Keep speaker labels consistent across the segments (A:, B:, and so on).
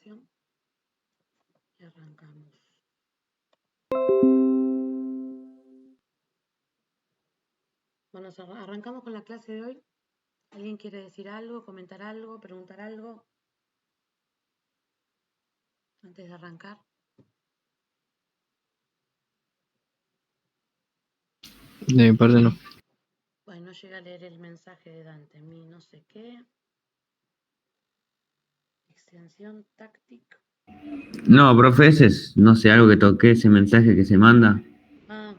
A: presentación y arrancamos. Bueno, arrancamos con la clase de hoy. ¿Alguien quiere decir algo, comentar algo, preguntar algo antes de arrancar?
B: De mi parte no.
A: Bueno, no llega a leer el mensaje de Dante. Mi no sé qué. Extensión táctica.
C: No, profe, ese es, no sé, algo que toqué, ese mensaje que se manda.
A: Ah,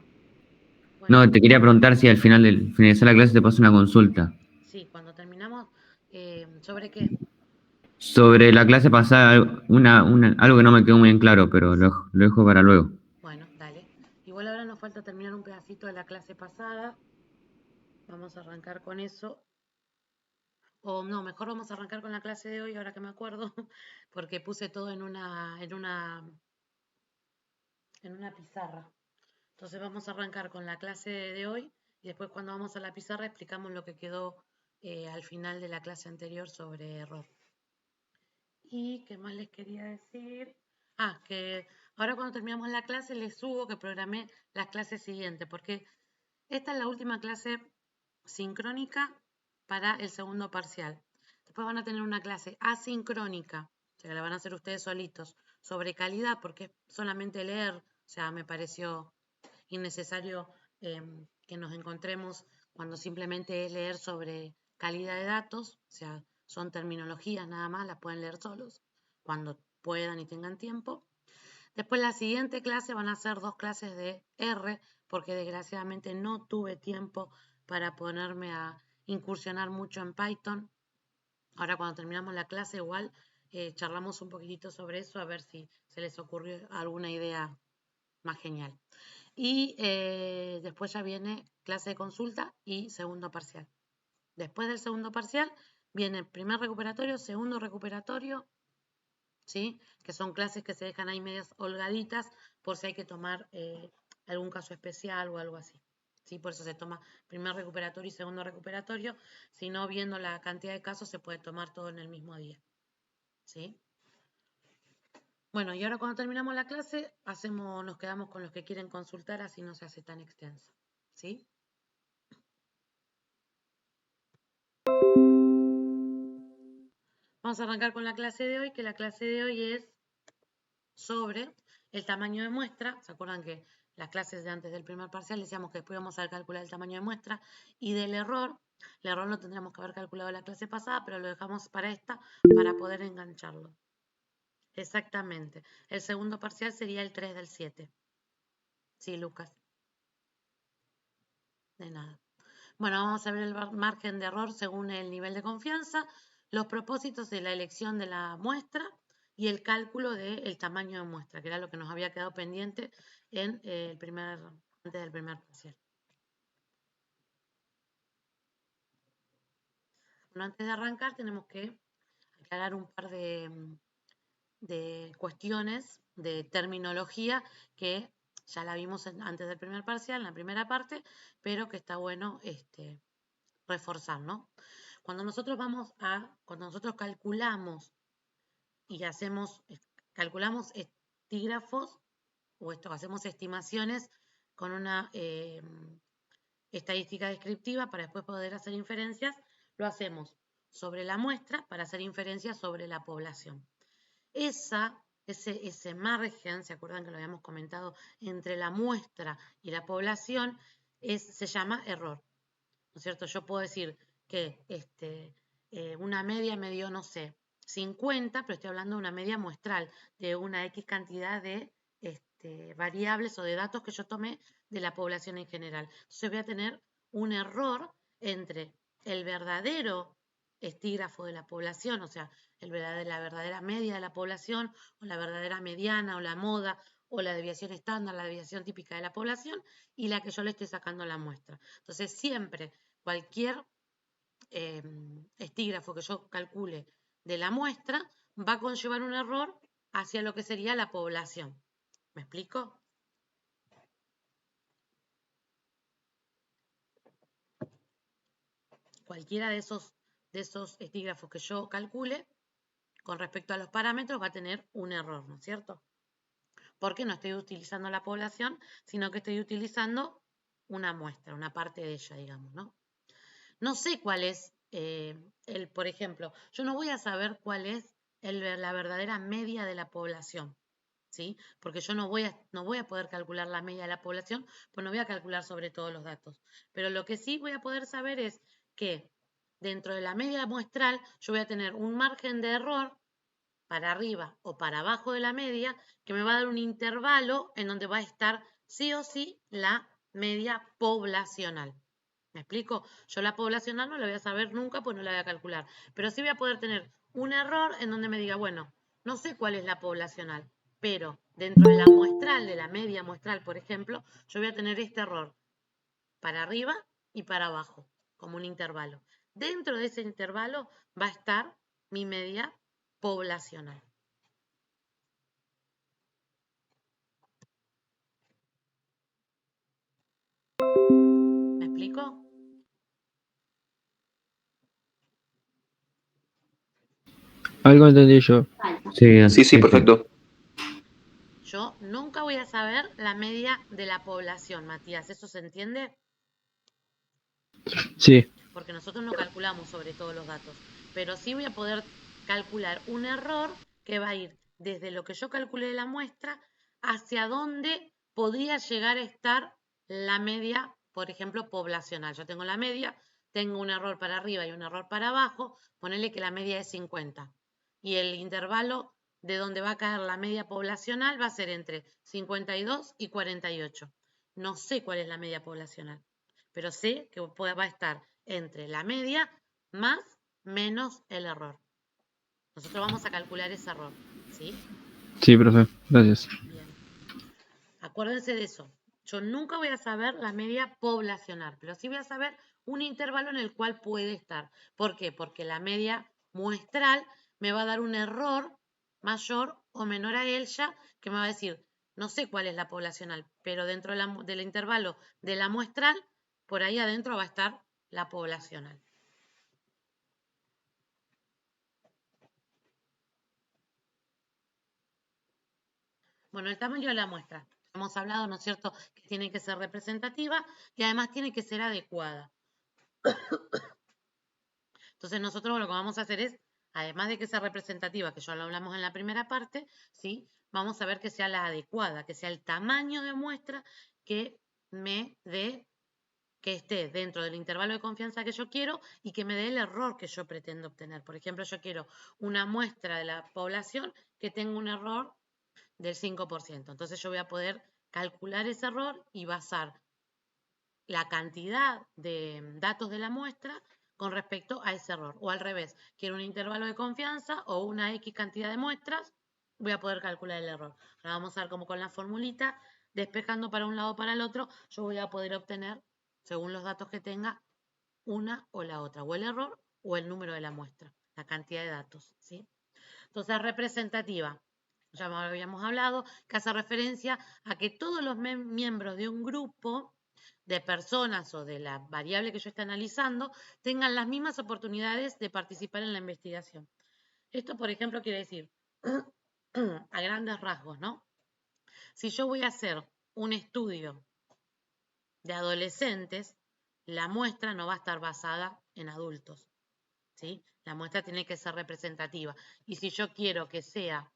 A: bueno.
C: No, te quería preguntar si al final del finalizar la clase te paso una consulta.
A: Sí, cuando terminamos, ¿sobre qué?
C: Sobre la clase pasada, algo que no me quedó muy en claro, pero lo dejo para luego.
A: Bueno, dale. Igual ahora nos falta terminar un pedacito de la clase pasada. Vamos a arrancar con eso. O no, mejor vamos a arrancar con la clase de hoy, ahora que me acuerdo, porque puse todo en una pizarra. Entonces vamos a arrancar con la clase de hoy y después cuando vamos a la pizarra explicamos lo que quedó al final de la clase anterior sobre error. ¿Y qué más les quería decir? Ah, que ahora cuando terminamos la clase les subo que programé la clase siguiente, porque esta es la última clase sincrónica para el segundo parcial. Después van a tener una clase asincrónica, o sea, la van a hacer ustedes solitos, sobre calidad, porque es solamente leer, o sea, me pareció innecesario que nos encontremos cuando simplemente es leer sobre calidad de datos, o sea, son terminologías nada más, las pueden leer solos cuando puedan y tengan tiempo. Después la siguiente clase van a ser 2 clases de R, porque desgraciadamente no tuve tiempo para ponerme a incursionar mucho en Python. Ahora cuando terminamos la clase igual charlamos un poquitito sobre eso, a ver si se les ocurrió alguna idea más genial. Y después ya viene clase de consulta y segundo parcial. Después del segundo parcial viene primer recuperatorio, segundo recuperatorio, ¿sí? Que son clases que se dejan ahí medias holgaditas por si hay que tomar algún caso especial o algo así. ¿Sí? Por eso se toma primer recuperatorio y segundo recuperatorio. Si no, viendo la cantidad de casos, se puede tomar todo en el mismo día. ¿Sí? Bueno, y ahora cuando terminamos la clase, nos quedamos con los que quieren consultar, así no se hace tan extenso. ¿Sí? Vamos a arrancar con la clase de hoy, que la clase de hoy es sobre el tamaño de muestra. ¿Se acuerdan que las clases de antes del primer parcial decíamos que después íbamos a calcular el tamaño de muestra? Y del error, el error lo tendríamos que haber calculado la clase pasada, pero lo dejamos para esta para poder engancharlo. Exactamente. El segundo parcial sería el 3 del 7. Sí, Lucas. De nada. Bueno, vamos a ver el margen de error según el nivel de confianza, los propósitos de la elección de la muestra y el cálculo del tamaño de muestra, que era lo que nos había quedado pendiente en antes del primer parcial. Bueno, antes de arrancar tenemos que aclarar un par de cuestiones de terminología que ya la vimos antes del primer parcial, en la primera parte, pero que está bueno reforzar, ¿no? Cuando nosotros calculamos y calculamos estígrafos o hacemos estimaciones con una estadística descriptiva para después poder hacer inferencias, lo hacemos sobre la muestra para hacer inferencias sobre la población. Ese margen, ¿se acuerdan que lo habíamos comentado? Entre la muestra y la población se llama error, ¿no es cierto? Yo puedo decir que una media me dio, no sé, 50, pero estoy hablando de una media muestral, de una X cantidad de variables o de datos que yo tomé de la población en general. Entonces voy a tener un error entre el verdadero estígrafo de la población, o sea, la verdadera media de la población, o la verdadera mediana, o la moda, o la desviación estándar, la desviación típica de la población, y la que yo le estoy sacando a la muestra. Entonces, siempre cualquier estígrafo que yo calcule de la muestra va a conllevar un error hacia lo que sería la población. ¿Me explico? Cualquiera de esos estígrafos que yo calcule con respecto a los parámetros va a tener un error, ¿no es cierto? Porque no estoy utilizando la población, sino que estoy utilizando una muestra, una parte de ella, digamos, ¿no? No sé cuál es por ejemplo, yo no voy a saber cuál es la verdadera media de la población, ¿sí? Porque yo no voy a poder calcular la media de la población, pues no voy a calcular sobre todos los datos. Pero lo que sí voy a poder saber es que dentro de la media muestral yo voy a tener un margen de error para arriba o para abajo de la media que me va a dar un intervalo en donde va a estar sí o sí la media poblacional. ¿Me explico? Yo la poblacional no la voy a saber nunca, pues no la voy a calcular. Pero sí voy a poder tener un error en donde me diga, bueno, no sé cuál es la poblacional, pero dentro de la muestral, de la media muestral, por ejemplo, yo voy a tener este error para arriba y para abajo, como un intervalo. Dentro de ese intervalo va a estar mi media poblacional. ¿Me explico?
B: Algo entendí yo.
C: Sí,
D: Sí, perfecto.
A: Yo nunca voy a saber la media de la población, Matías. ¿Eso se entiende?
B: Sí,
A: Porque nosotros no calculamos sobre todos los datos. Pero sí voy a poder calcular un error que va a ir desde lo que yo calculé de la muestra hacia dónde podría llegar a estar la media, por ejemplo, poblacional. Yo tengo la media, tengo un error para arriba y un error para abajo. Ponele que la media es 50. Y el intervalo de donde va a caer la media poblacional va a ser entre 52 y 48. No sé cuál es la media poblacional, pero sé que va a estar entre la media más menos el error. Nosotros vamos a calcular ese error, ¿sí?
B: sí, profe. Gracias.
A: Bien. Acuérdense de eso. Yo nunca voy a saber la media poblacional, pero sí voy a saber un intervalo en el cual puede estar. ¿Por qué? Porque la media muestral me va a dar un error mayor o menor a ella que me va a decir, no sé cuál es la poblacional, pero dentro del intervalo de la muestral, por ahí adentro va a estar la poblacional. Bueno, el tamaño de la muestra. Hemos hablado, ¿no es cierto?, que tiene que ser representativa y además tiene que ser adecuada. Entonces nosotros lo que vamos a hacer es, además de que sea representativa, que ya lo hablamos en la primera parte, ¿sí? Vamos a ver que sea la adecuada, que sea el tamaño de muestra que me dé, que esté dentro del intervalo de confianza que yo quiero y que me dé el error que yo pretendo obtener. Por ejemplo, yo quiero una muestra de la población que tenga un error del 5%. Entonces yo voy a poder calcular ese error y basar la cantidad de datos de la muestra con respecto a ese error. O al revés, quiero un intervalo de confianza o una X cantidad de muestras, voy a poder calcular el error. Ahora vamos a ver cómo con la formulita, despejando para un lado o para el otro, yo voy a poder obtener, según los datos que tenga, una o la otra, o el error o el número de la muestra, la cantidad de datos, ¿sí? Entonces, representativa, ya habíamos hablado, que hace referencia a que todos los miembros de un grupo de personas o de la variable que yo esté analizando tengan las mismas oportunidades de participar en la investigación. Esto, por ejemplo, quiere decir, a grandes rasgos, ¿no? Si yo voy a hacer un estudio de adolescentes, la muestra no va a estar basada en adultos, ¿sí? La muestra tiene que ser representativa. Y si yo quiero que sea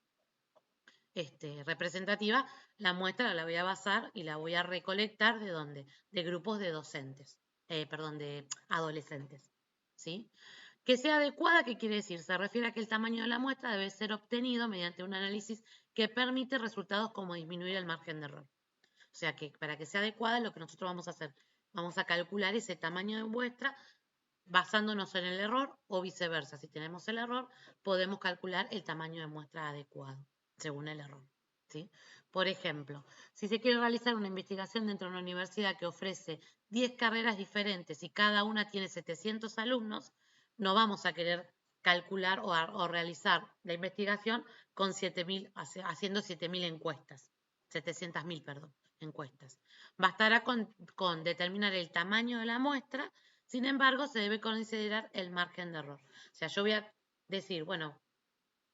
A: representativa, la muestra la voy a basar y la voy a recolectar ¿de dónde? De grupos de docentes, de adolescentes, ¿sí? Que sea adecuada, ¿qué quiere decir? Se refiere a que el tamaño de la muestra debe ser obtenido mediante un análisis que permite resultados como disminuir el margen de error. O sea que para que sea adecuada, lo que nosotros vamos a hacer, vamos a calcular ese tamaño de muestra basándonos en el error o viceversa. Si tenemos el error, podemos calcular el tamaño de muestra adecuado según el error, ¿sí? Por ejemplo, si se quiere realizar una investigación dentro de una universidad que ofrece 10 carreras diferentes y cada una tiene 700 alumnos, no vamos a querer calcular o realizar la investigación con 7.000, haciendo 7.000 encuestas, 700.000, perdón, encuestas. Bastará con determinar el tamaño de la muestra. Sin embargo, se debe considerar el margen de error. O sea, yo voy a decir, bueno,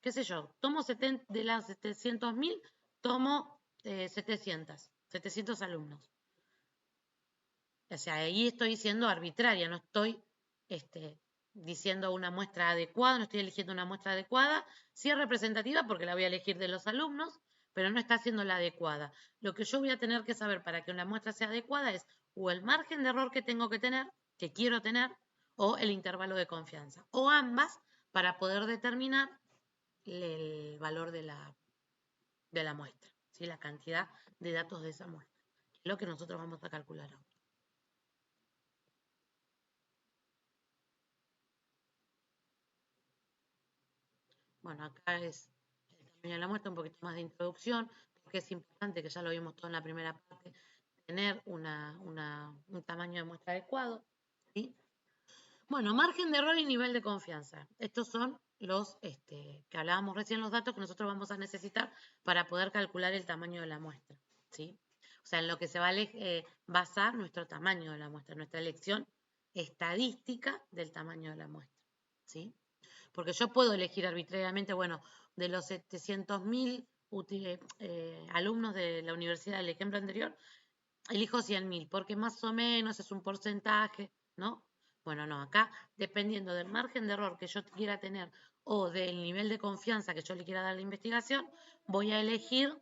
A: qué sé yo, tomo de las 700.000, tomo 700 alumnos. O sea, ahí estoy siendo arbitraria, no estoy diciendo una muestra adecuada, no estoy eligiendo una muestra adecuada. Sí es representativa porque la voy a elegir de los alumnos, pero no está siendo la adecuada. Lo que yo voy a tener que saber para que una muestra sea adecuada es o el margen de error que tengo que tener, que quiero tener, o el intervalo de confianza, o ambas para poder determinar el valor de la muestra, ¿sí? La cantidad de datos de esa muestra, lo que nosotros vamos a calcular ahora. Bueno, acá es el tamaño de la muestra, un poquito más de introducción, porque es importante, que ya lo vimos todo en la primera parte, tener un tamaño de muestra adecuado. ¿Sí? Bueno, margen de error y nivel de confianza. Estos son los que hablábamos recién, los datos que nosotros vamos a necesitar para poder calcular el tamaño de la muestra. ¿Sí? O sea, en lo que se va a basar nuestro tamaño de la muestra, nuestra elección estadística del tamaño de la muestra. ¿Sí? Porque yo puedo elegir arbitrariamente, bueno, de los 700.000 alumnos de la universidad del ejemplo anterior, elijo 100.000, porque más o menos es un porcentaje, ¿no? Bueno, no, acá dependiendo del margen de error que yo quiera tener o del nivel de confianza que yo le quiera dar a la investigación, voy a elegir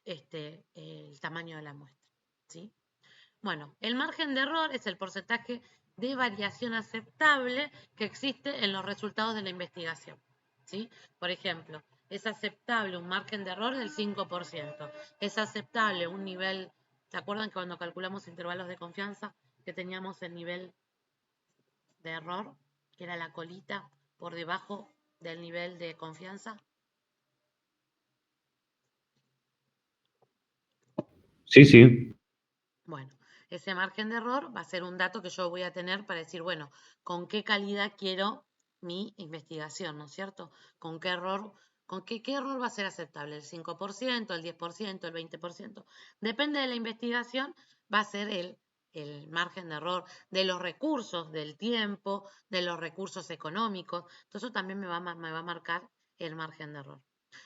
A: el tamaño de la muestra, ¿sí? Bueno, el margen de error es el porcentaje de variación aceptable que existe en los resultados de la investigación, ¿sí? Por ejemplo, es aceptable un margen de error del 5%. Es aceptable un nivel, ¿se acuerdan que cuando calculamos intervalos de confianza que teníamos el nivel de error, que era la colita por debajo del nivel de confianza?
C: Sí, sí.
A: Bueno, ese margen de error va a ser un dato que yo voy a tener para decir, bueno, con qué calidad quiero mi investigación, ¿no es cierto? ¿Con qué error, qué error va a ser aceptable? ¿El 5%, el 10%, el 20%? Depende de la investigación, va a ser el margen de error de los recursos, del tiempo, de los recursos económicos. Todo eso también me va a marcar el margen de error.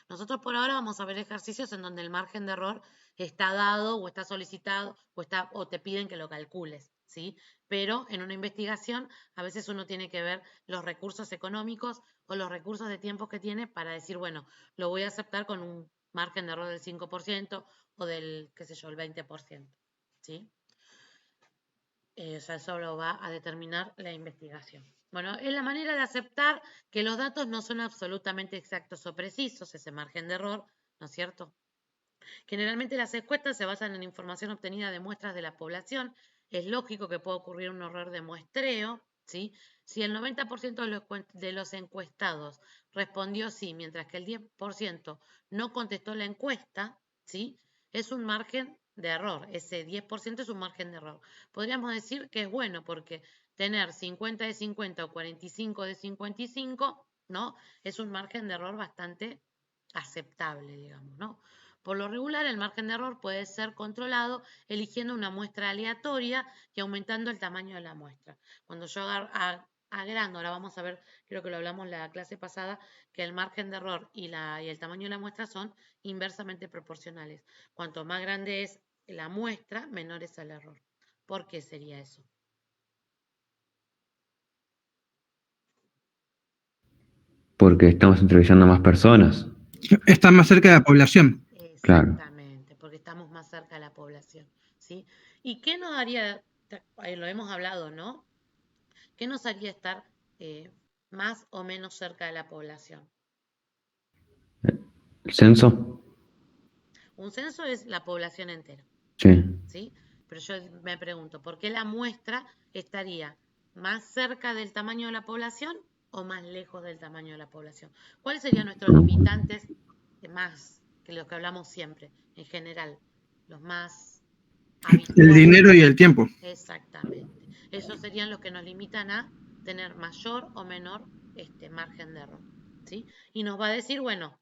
A: Nosotros por ahora vamos a ver ejercicios en donde el margen de error está dado o está solicitado o te piden que lo calcules, ¿sí? Pero en una investigación a veces uno tiene que ver los recursos económicos o los recursos de tiempo que tiene para decir, bueno, lo voy a aceptar con un margen de error del 5% o del, qué sé yo, el 20%, ¿sí? O sea, eso lo va a determinar la investigación. Bueno, es la manera de aceptar que los datos no son absolutamente exactos o precisos, ese margen de error, ¿no es cierto? Generalmente las encuestas se basan en información obtenida de muestras de la población. Es lógico que pueda ocurrir un error de muestreo, ¿sí? Si el 90% de los encuestados respondió sí, mientras que el 10% no contestó la encuesta, ¿sí? Es un margen de error. Ese 10% es un margen de error. Podríamos decir que es bueno porque tener 50 de 50 o 45 de 55, ¿no? Es un margen de error bastante aceptable, digamos, ¿no? Por lo regular, el margen de error puede ser controlado eligiendo una muestra aleatoria y aumentando el tamaño de la muestra. Cuando yo agrando, ahora vamos a ver, creo que lo hablamos en la clase pasada, que el margen de error y el tamaño de la muestra son inversamente proporcionales. Cuanto más grande es la muestra, menor es el error. ¿Por qué sería eso?
C: Porque estamos entrevistando a más personas.
D: Está más cerca de la población.
C: Claro.
A: Exactamente, porque estamos más cerca de la población, ¿sí? ¿Y qué nos haría, lo hemos hablado, ¿no? ¿Qué nos haría estar más o menos cerca de la población?
C: ¿El censo?
A: Un censo es la población entera,
C: Sí.
A: ¿sí? Pero yo me pregunto, ¿por qué la muestra estaría más cerca del tamaño de la población o más lejos del tamaño de la población? ¿Cuáles serían nuestros limitantes más que los que hablamos siempre, en general, los más
D: El
A: habituales?
D: dinero y el tiempo.
A: Exactamente. Esos serían los que nos limitan a tener mayor o menor margen de error, ¿sí? Y nos va a decir, bueno,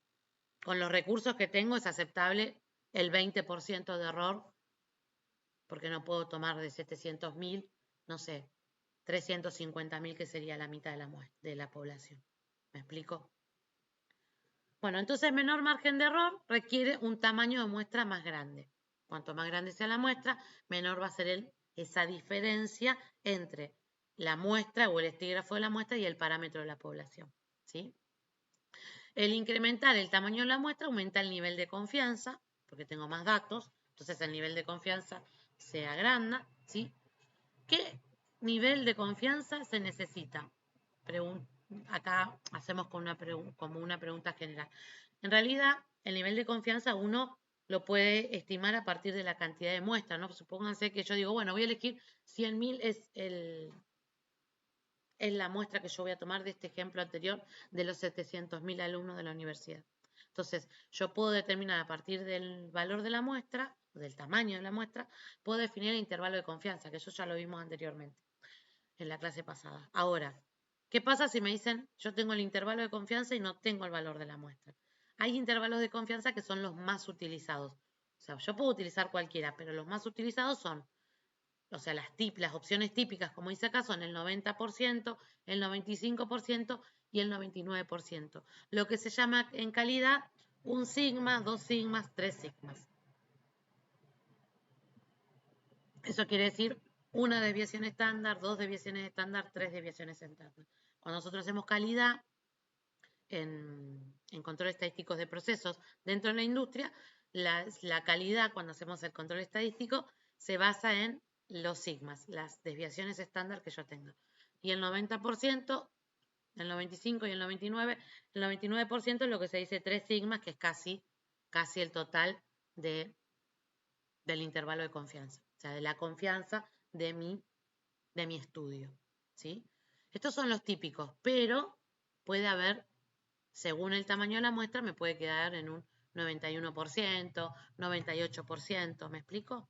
A: con los recursos que tengo es aceptable el 20% de error, porque no puedo tomar de 700.000, no sé, 350.000, que sería la mitad de la población. ¿Me explico? Bueno, entonces menor margen de error requiere un tamaño de muestra más grande. Cuanto más grande sea la muestra, menor va a ser esa diferencia entre la muestra o el estígrafo de la muestra y el parámetro de la población, ¿sí? El incrementar el tamaño de la muestra aumenta el nivel de confianza, porque tengo más datos, entonces el nivel de confianza se agranda, ¿sí? ¿Qué nivel de confianza se necesita? Acá hacemos como una pregunta general. En realidad, el nivel de confianza uno lo puede estimar a partir de la cantidad de muestras, ¿no? Supónganse que yo digo, bueno, voy a elegir 100.000 es la muestra que yo voy a tomar de este ejemplo anterior de los 700.000 alumnos de la universidad. Entonces, yo puedo determinar a partir del valor de la muestra, del tamaño de la muestra, puedo definir el intervalo de confianza, que eso ya lo vimos anteriormente en la clase pasada. Ahora, ¿qué pasa si me dicen yo tengo el intervalo de confianza y no tengo el valor de la muestra? Hay intervalos de confianza que son los más utilizados. O sea, yo puedo utilizar cualquiera, pero los más utilizados son, o sea, las opciones típicas, como dice acá, son el 90%, el 95% y el 99%. Lo que se llama en calidad un sigma, 2 sigmas, 3 sigmas. Eso quiere decir una desviación estándar, 2 desviaciones estándar, 3 desviaciones estándar. Cuando nosotros hacemos calidad en control estadísticos de procesos dentro de la industria, la calidad cuando hacemos el control estadístico se basa en los sigmas, las desviaciones estándar que yo tengo. Y el 90%, el 95% y el 99%, el 99% es lo que se dice 3 sigmas, que es casi el total del intervalo de confianza, o sea, de la confianza de mi estudio, ¿sí? Estos son los típicos, pero puede haber, según el tamaño de la muestra, me puede quedar en un 91%, 98%, ¿me explico?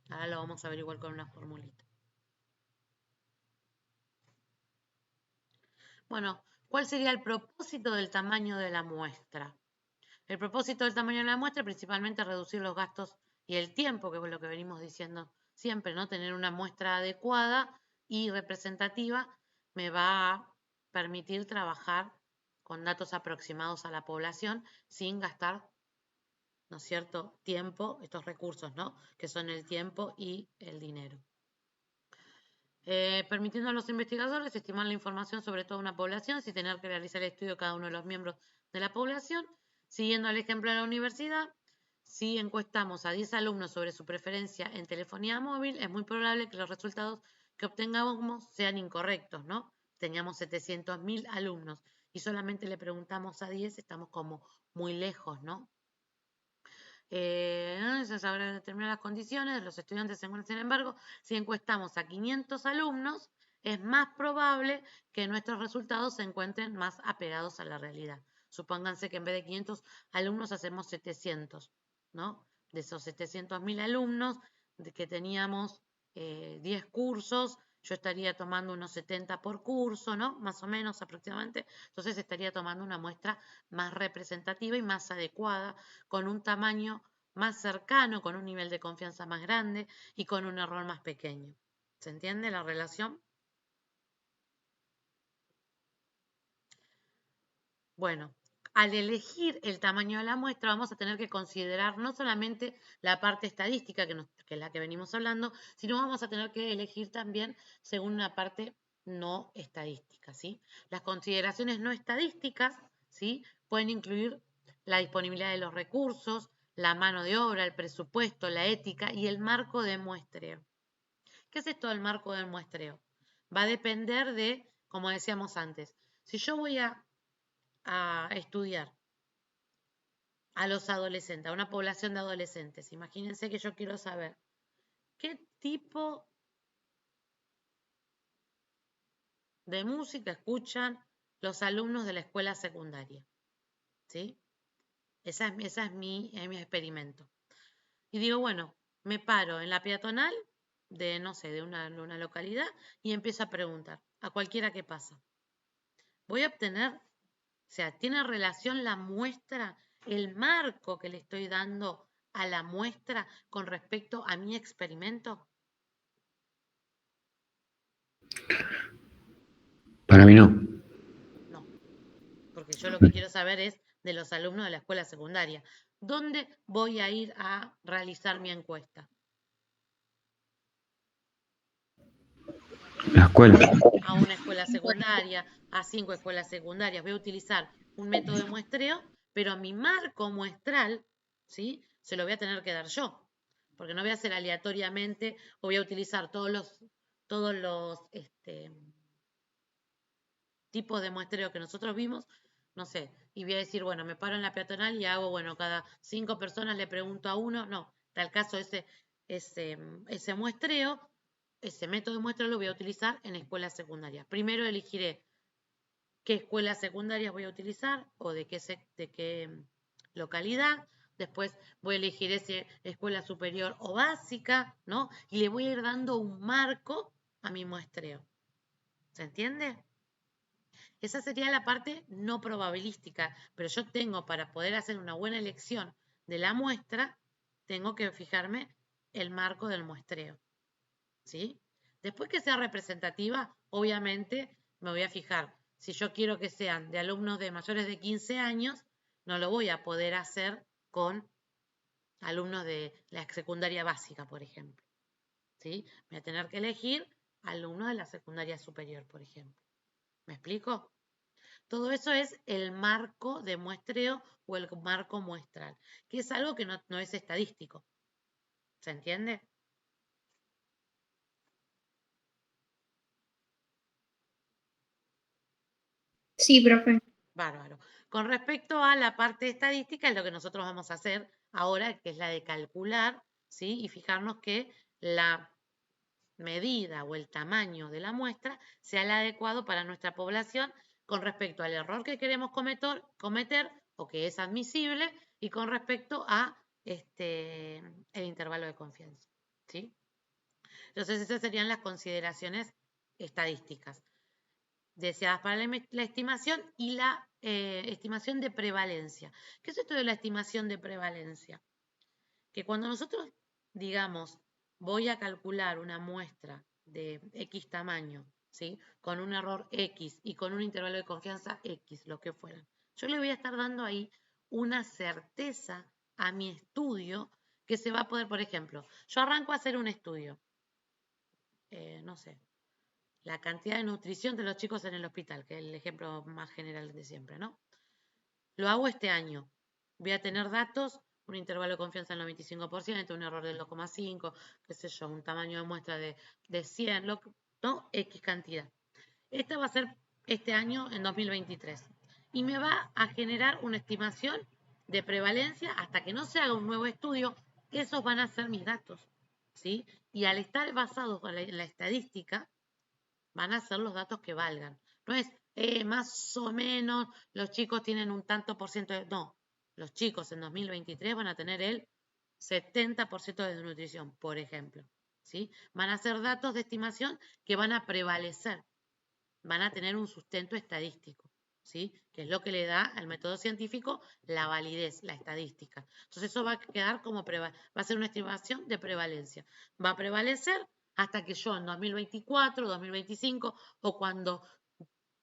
A: Ahora lo vamos a averiguar con una formulita. Bueno, ¿cuál sería el propósito del tamaño de la muestra? El propósito del tamaño de la muestra es principalmente reducir los gastos y el tiempo, que es lo que venimos diciendo siempre, ¿no? Tener una muestra adecuada y representativa me va a permitir trabajar con datos aproximados a la población sin gastar, ¿no es cierto?, tiempo, estos recursos, ¿no?, que son el tiempo y el dinero. Permitiendo a los investigadores estimar la información sobre toda una población sin tener que realizar el estudio de cada uno de los miembros de la población. Siguiendo el ejemplo de la universidad, si encuestamos a 10 alumnos sobre su preferencia en telefonía móvil, es muy probable que los resultados que obtengamos sean incorrectos, ¿no? Teníamos 700.000 alumnos y solamente le preguntamos a 10, estamos como muy lejos, ¿no? Se sabrán determinar las condiciones de los estudiantes. Sin embargo, si encuestamos a 500 alumnos, es más probable que nuestros resultados se encuentren más apegados a la realidad. Supónganse que en vez de 500 alumnos hacemos 700, ¿no? De esos 700.000 alumnos, de que teníamos 10 cursos, yo estaría tomando unos 70 por curso, ¿no? Más o menos aproximadamente. Entonces estaría tomando una muestra más representativa y más adecuada, con un tamaño más cercano, con un nivel de confianza más grande y con un error más pequeño. ¿Se entiende la relación? Bueno, al elegir el tamaño de la muestra vamos a tener que considerar no solamente la parte estadística, que es la que venimos hablando, sino vamos a tener que elegir también según una parte no estadística, ¿sí? Las consideraciones no estadísticas, ¿sí?, pueden incluir la disponibilidad de los recursos, la mano de obra, el presupuesto, la ética y el marco de muestreo. ¿Qué es esto del marco de muestreo? Va a depender de, como decíamos antes, si yo voy a estudiar a los adolescentes, a una población de adolescentes. Imagínense que yo quiero saber qué tipo de música escuchan los alumnos de la escuela secundaria, ¿sí? Ese es mi experimento. Y digo, bueno, me paro en la peatonal de, no sé, de una localidad y empiezo a preguntar a cualquiera que pasa. Voy a obtener, o sea, ¿tiene relación la muestra, el marco que le estoy dando a la muestra con respecto a mi experimento?
C: Para mí no.
A: No, porque yo lo que quiero saber es de los alumnos de la escuela secundaria. ¿Dónde voy a ir a realizar mi encuesta?
C: La escuela.
A: A una escuela secundaria, a 5 escuelas secundarias. Voy a utilizar un método de muestreo, pero mi marco muestral, ¿sí? Se lo voy a tener que dar yo, porque no voy a hacer aleatoriamente o voy a utilizar todos los tipos de muestreo que nosotros vimos, no sé, y voy a decir, bueno, me paro en la peatonal y hago, bueno, cada 5 personas le pregunto a uno, no, tal caso ese muestreo, ese método de muestreo lo voy a utilizar en escuelas secundarias. Primero elegiré qué escuelas secundarias voy a utilizar o de qué localidad. Después voy a elegir si escuela superior o básica, ¿no? Y le voy a ir dando un marco a mi muestreo. ¿Se entiende? Esa sería la parte no probabilística, pero yo tengo para poder hacer una buena elección de la muestra, tengo que fijarme el marco del muestreo, ¿sí? Después que sea representativa, obviamente me voy a fijar, si yo quiero que sean de alumnos de mayores de 15 años, no lo voy a poder hacer con alumnos de la secundaria básica, por ejemplo, ¿sí? Voy a tener que elegir alumnos de la secundaria superior, por ejemplo. ¿Me explico? Todo eso es el marco de muestreo o el marco muestral, que es algo que no es estadístico. ¿Se entiende?
E: Sí, profe.
A: Bárbaro. Con respecto a la parte estadística, es lo que nosotros vamos a hacer ahora, que es la de calcular, ¿sí? Y fijarnos que la medida o el tamaño de la muestra sea el adecuado para nuestra población con respecto al error que queremos cometer o que es admisible y con respecto a el intervalo de confianza, ¿sí? Entonces esas serían las consideraciones estadísticas deseadas para la estimación y la estimación de prevalencia. ¿Qué es esto de la estimación de prevalencia? Que cuando nosotros digamos, voy a calcular una muestra de X tamaño, ¿sí? Con un error X y con un intervalo de confianza X, lo que fuera. Yo le voy a estar dando ahí una certeza a mi estudio que se va a poder, por ejemplo, yo arranco a hacer un estudio, no sé, la cantidad de nutrición de los chicos en el hospital, que es el ejemplo más general de siempre, ¿no? Lo hago este año. Voy a tener datos, un intervalo de confianza del 95%, un error del 2,5, qué sé yo, un tamaño de muestra de 100, ¿no? X cantidad. Esta va a ser este año en 2023. Y me va a generar una estimación de prevalencia hasta que no se haga un nuevo estudio. Esos van a ser mis datos, ¿sí? Y al estar basados en la estadística, van a ser los datos que valgan. No es más o menos los chicos tienen un tanto por ciento de... No, los chicos en 2023 van a tener el 70% de nutrición, por ejemplo. ¿Sí? Van a ser datos de estimación que van a prevalecer, van a tener un sustento estadístico, ¿sí? Que es lo que le da al método científico la validez, la estadística. Entonces eso va a quedar como va a ser una estimación de prevalencia. Va a prevalecer hasta que yo en 2024, 2025 o cuando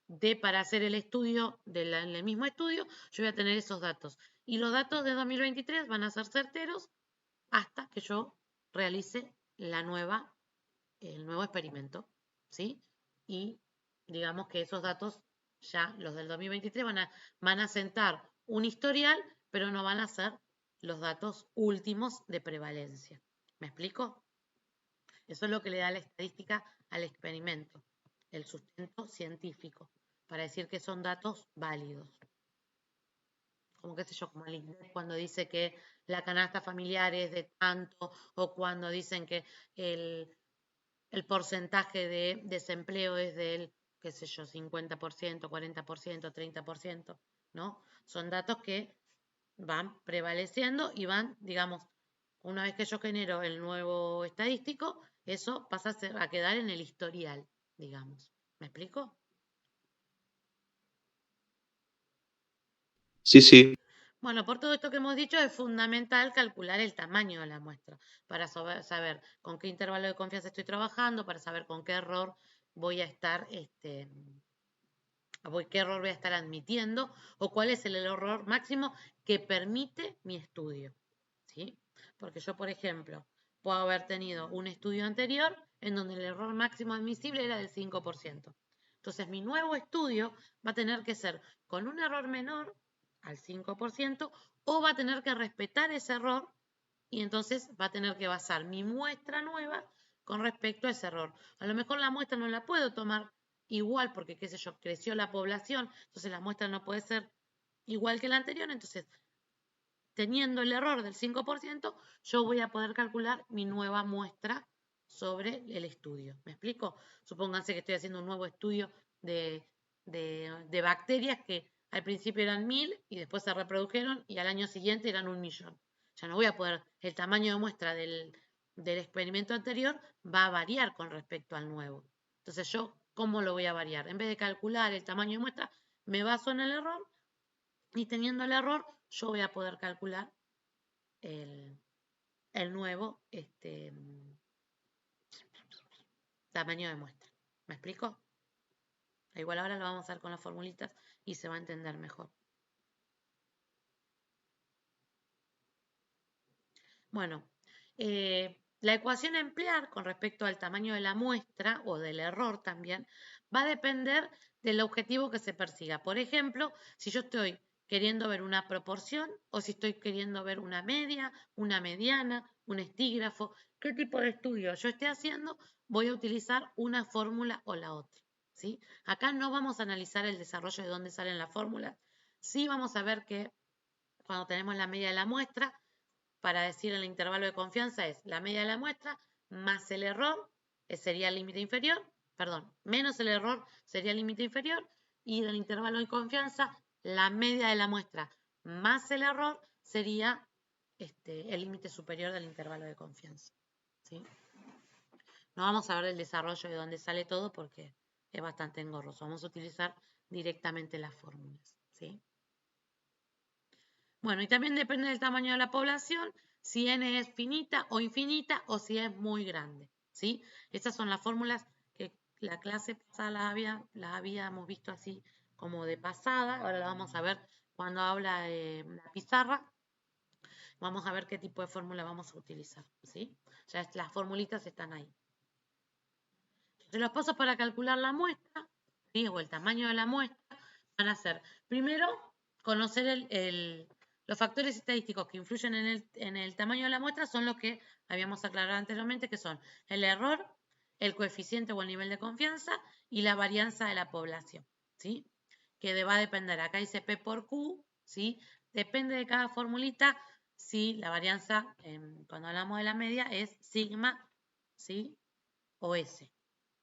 A: dé para hacer el estudio del mismo estudio, yo voy a tener esos datos. Y los datos de 2023 van a ser certeros hasta que yo realice el nuevo experimento, ¿sí? Y digamos que esos datos, ya los del 2023, van a sentar un historial, pero no van a ser los datos últimos de prevalencia. ¿Me explico? Eso es lo que le da la estadística al experimento, el sustento científico, para decir que son datos válidos. Como qué sé yo, como el INDEC cuando dice que la canasta familiar es de tanto, o cuando dicen que el porcentaje de desempleo es del, qué sé yo, 50%, 40%, 30%, ¿no? Son datos que van prevaleciendo y van, digamos, una vez que yo genero el nuevo estadístico, eso pasa a quedar en el historial, digamos. ¿Me explico?
F: Sí, sí.
A: Bueno, por todo esto que hemos dicho, es fundamental calcular el tamaño de la muestra para saber con qué intervalo de confianza estoy trabajando, para saber con qué error voy a estar qué error voy a estar admitiendo o cuál es el error máximo que permite mi estudio, ¿sí? Porque yo, por ejemplo, puedo haber tenido un estudio anterior en donde el error máximo admisible era del 5%. Entonces, mi nuevo estudio va a tener que ser con un error menor al 5% o va a tener que respetar ese error y entonces va a tener que basar mi muestra nueva con respecto a ese error. A lo mejor la muestra no la puedo tomar igual porque, qué sé yo, creció la población, entonces la muestra no puede ser igual que la anterior, entonces teniendo el error del 5%, yo voy a poder calcular mi nueva muestra sobre el estudio. ¿Me explico? Supónganse que estoy haciendo un nuevo estudio de bacterias que al principio eran 1000 y después se reprodujeron y al año siguiente eran 1.000.000. Ya no voy a poder, el tamaño de muestra del experimento anterior va a variar con respecto al nuevo. Entonces yo, ¿cómo lo voy a variar? En vez de calcular el tamaño de muestra, me baso en el error y teniendo el error, yo voy a poder calcular el nuevo tamaño de muestra. ¿Me explico? Igual ahora lo vamos a hacer con las formulitas y se va a entender mejor. Bueno, la ecuación a emplear con respecto al tamaño de la muestra o del error también va a depender del objetivo que se persiga. Por ejemplo, si yo estoy queriendo ver una proporción o si estoy queriendo ver una media, una mediana, un estígrafo, qué tipo de estudio yo esté haciendo, voy a utilizar una fórmula o la otra, ¿sí? Acá no vamos a analizar el desarrollo de dónde salen las fórmulas. Sí vamos a ver que cuando tenemos la media de la muestra, para decir el intervalo de confianza es la media de la muestra más el error, sería el límite inferior, perdón, menos el error sería el límite inferior, y del intervalo de confianza, la media de la muestra más el error sería el límite superior del intervalo de confianza. ¿Sí? No vamos a ver el desarrollo de dónde sale todo porque es bastante engorroso. Vamos a utilizar directamente las fórmulas. ¿Sí? Bueno, y también depende del tamaño de la población, si n es finita o infinita o si es muy grande, ¿sí? Estas son las fórmulas que la clase pasada las habíamos visto así como de pasada, ahora la vamos a ver cuando habla la pizarra, vamos a ver qué tipo de fórmula vamos a utilizar, ¿sí? Ya las formulitas están ahí. Entonces, los pasos para calcular la muestra, ¿sí? O el tamaño de la muestra, van a ser, primero, conocer los factores estadísticos que influyen en el tamaño de la muestra son los que habíamos aclarado anteriormente, que son el error, el coeficiente o el nivel de confianza y la varianza de la población, ¿sí? Que va a depender, acá dice P por Q, ¿sí? Depende de cada formulita, si la varianza, cuando hablamos de la media, es sigma, ¿sí? O S,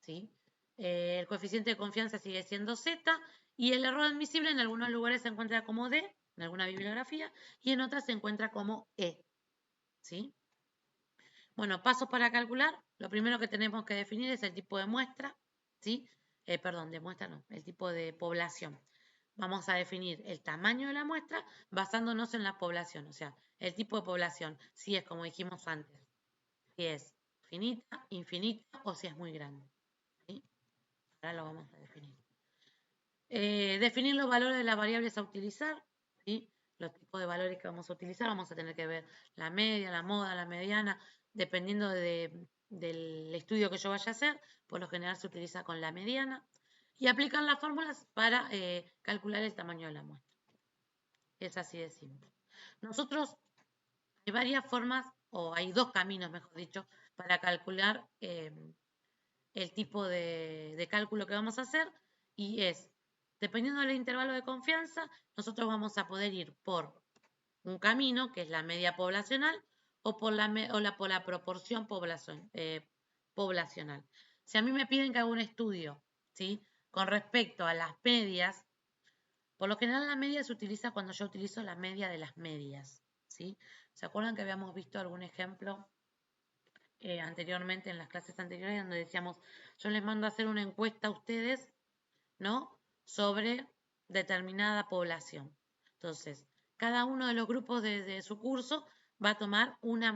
A: ¿sí? El coeficiente de confianza sigue siendo Z y el error admisible en algunos lugares se encuentra como D, en alguna bibliografía, y en otras se encuentra como E, ¿sí? Bueno, pasos para calcular. Lo primero que tenemos que definir es el tipo de muestra, ¿sí? Perdón, de muestra no, el tipo de población. Vamos a definir el tamaño de la muestra basándonos en la población, o sea, el tipo de población, si es como dijimos antes, si es finita, infinita o si es muy grande, ¿sí? Ahora lo vamos a definir. Definir los valores de las variables a utilizar, ¿sí? Los tipos de valores que vamos a utilizar, vamos a tener que ver la media, la moda, la mediana, dependiendo del estudio que yo vaya a hacer, por lo general se utiliza con la mediana, y aplicar las fórmulas para calcular el tamaño de la muestra. Es así de simple. Nosotros, hay varias formas, o hay dos caminos, mejor dicho, para calcular el tipo de cálculo que vamos a hacer, y es, dependiendo del intervalo de confianza, nosotros vamos a poder ir por un camino, que es la media poblacional, o por la proporción poblacional. Si a mí me piden que haga un estudio, ¿sí? Con respecto a las medias, por lo general la media se utiliza cuando yo utilizo la media de las medias, ¿sí? ¿Se acuerdan que habíamos visto algún ejemplo anteriormente en las clases anteriores donde decíamos, yo les mando a hacer una encuesta a ustedes, ¿no? Sobre determinada población. Entonces, cada uno de los grupos de su curso va a tomar una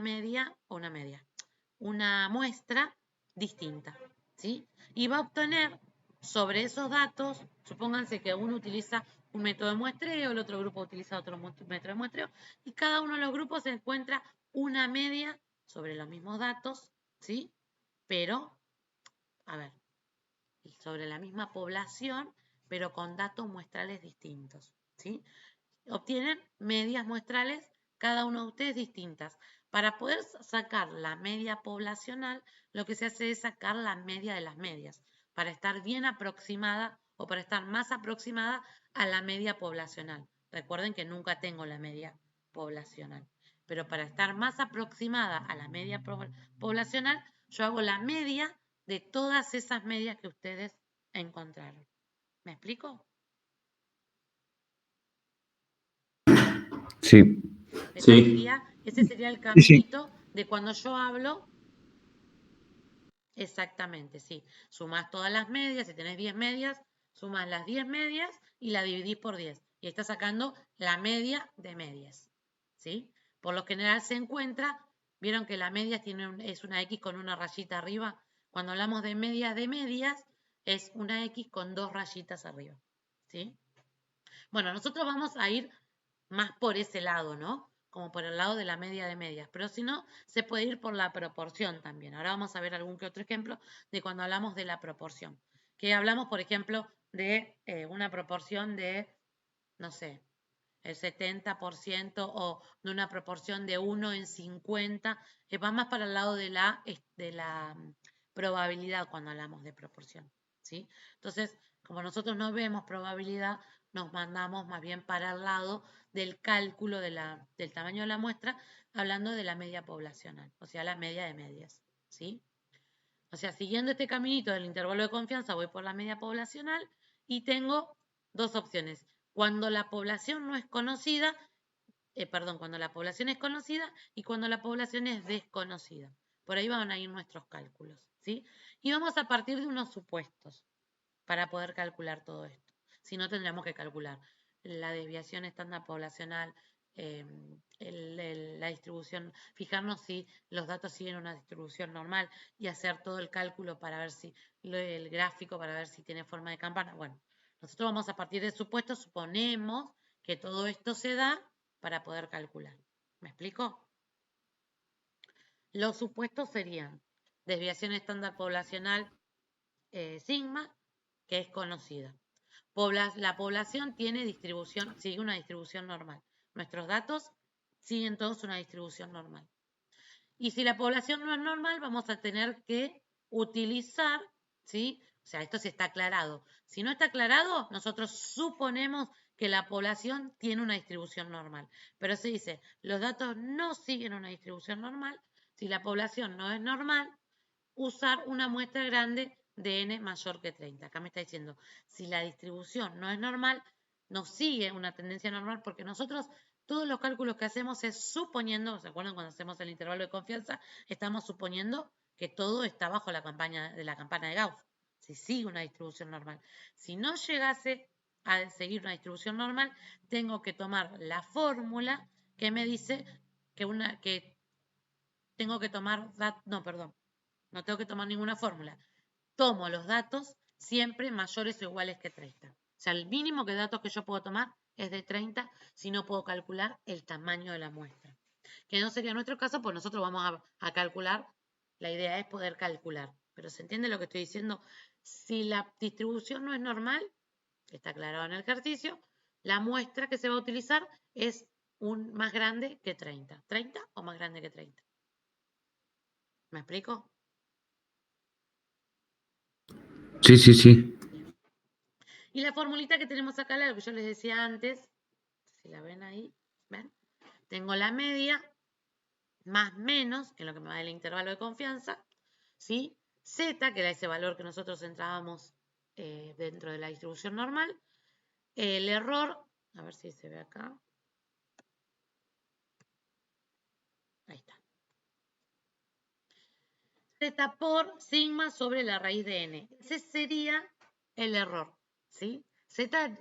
A: muestra distinta, ¿sí? Y va a obtener sobre esos datos, supónganse que uno utiliza un método de muestreo, el otro grupo utiliza otro método de muestreo, y cada uno de los grupos encuentra una media sobre los mismos datos, ¿sí? Pero, a ver, sobre la misma población, pero con datos muestrales distintos, ¿sí? Obtienen medias muestrales, cada uno de ustedes distintas. Para poder sacar la media poblacional, lo que se hace es sacar la media de las medias, para estar bien aproximada o para estar más aproximada a la media poblacional. Recuerden que nunca tengo la media poblacional, pero para estar más aproximada a la media poblacional, yo hago la media de todas esas medias que ustedes encontraron. ¿Me explico?
C: Sí.
A: Ese sería el
D: Sí.
A: caminito de cuando yo hablo. Exactamente, sí. Sumás todas las medias, si tenés 10 medias, sumás las 10 medias y la dividís por 10. Y estás sacando la media de medias, ¿sí? Por lo general se encuentra, vieron que la media es una X con una rayita arriba. Cuando hablamos de medias, es una X con 2 rayitas arriba, ¿sí? Bueno, nosotros vamos a ir más por ese lado, ¿no? Como por el lado de la media de medias. Pero si no, se puede ir por la proporción también. Ahora vamos a ver algún que otro ejemplo de cuando hablamos de la proporción. Que hablamos, por ejemplo, de una proporción de, no sé, el 70% o de una proporción de 1 en 50. Va más para el lado de la probabilidad cuando hablamos de proporción, ¿sí? Entonces, como nosotros no vemos probabilidad, nos mandamos más bien para el lado del cálculo del tamaño de la muestra, hablando de la media poblacional, o sea, la media de medias, ¿sí? O sea, siguiendo este caminito del intervalo de confianza, voy por la media poblacional y tengo dos opciones. Cuando la población no es conocida, cuando la población es conocida y cuando la población es desconocida. Por ahí van a ir nuestros cálculos, ¿sí? Y vamos a partir de unos supuestos para poder calcular todo esto. Si no, tendríamos que calcular la desviación estándar poblacional, la distribución, fijarnos si los datos siguen una distribución normal y hacer todo el cálculo para ver si, el gráfico para ver si tiene forma de campana. Bueno, nosotros vamos a partir de supuestos, suponemos que todo esto se da para poder calcular. ¿Me explico? Los supuestos serían desviación estándar poblacional sigma, que es conocida. La población tiene distribución, sigue una distribución normal. Nuestros datos siguen todos una distribución normal. Y si la población no es normal, vamos a tener que utilizar, ¿sí? O sea, esto sí está aclarado. Si no está aclarado, nosotros suponemos que la población tiene una distribución normal. Pero se dice, los datos no siguen una distribución normal. Si la población no es normal, usar una muestra grande de n mayor que 30. Acá me está diciendo, si la distribución no es normal, no sigue una tendencia normal porque nosotros todos los cálculos que hacemos es suponiendo, ¿se acuerdan cuando hacemos el intervalo de confianza? Estamos suponiendo que todo está bajo la campana de Gauss. Si sigue una distribución normal. Si no llegase a seguir una distribución normal, tengo que tomar la fórmula que me dice que tengo que tomar, no, perdón, no tengo que tomar ninguna fórmula. Tomo los datos siempre mayores o iguales que 30. O sea, el mínimo de datos que yo puedo tomar es de 30 si no puedo calcular el tamaño de la muestra. Que no sería nuestro caso, pues nosotros vamos a calcular. La idea es poder calcular. Pero ¿se entiende lo que estoy diciendo? Si la distribución no es normal, está aclarado en el ejercicio, la muestra que se va a utilizar es más grande que 30. 30 o más grande que 30. ¿Me explico?
C: Sí, sí, sí.
A: Y la formulita que tenemos acá, la que yo les decía antes, si la ven ahí, ¿ven? Tengo la media más menos, que es lo que me da el intervalo de confianza, ¿sí? Z, que era ese valor que nosotros entrábamos dentro de la distribución normal. El error, a ver si se ve acá. Ahí está. Z por sigma sobre la raíz de n. Ese sería el error, ¿sí? Z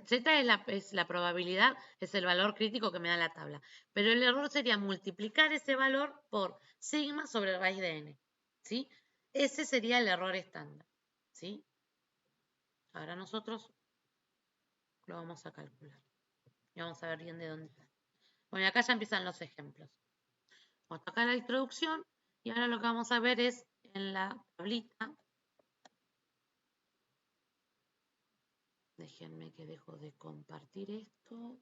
A: es la probabilidad, es el valor crítico que me da la tabla. Pero el error sería multiplicar ese valor por sigma sobre raíz de n, ¿sí? Ese sería el error estándar, ¿sí? Ahora nosotros lo vamos a calcular. Y vamos a ver bien de dónde está. Bueno, y acá ya empiezan los ejemplos. Bueno, acá la introducción. Y ahora lo que vamos a ver es en la tablita. Déjenme que dejo de compartir esto.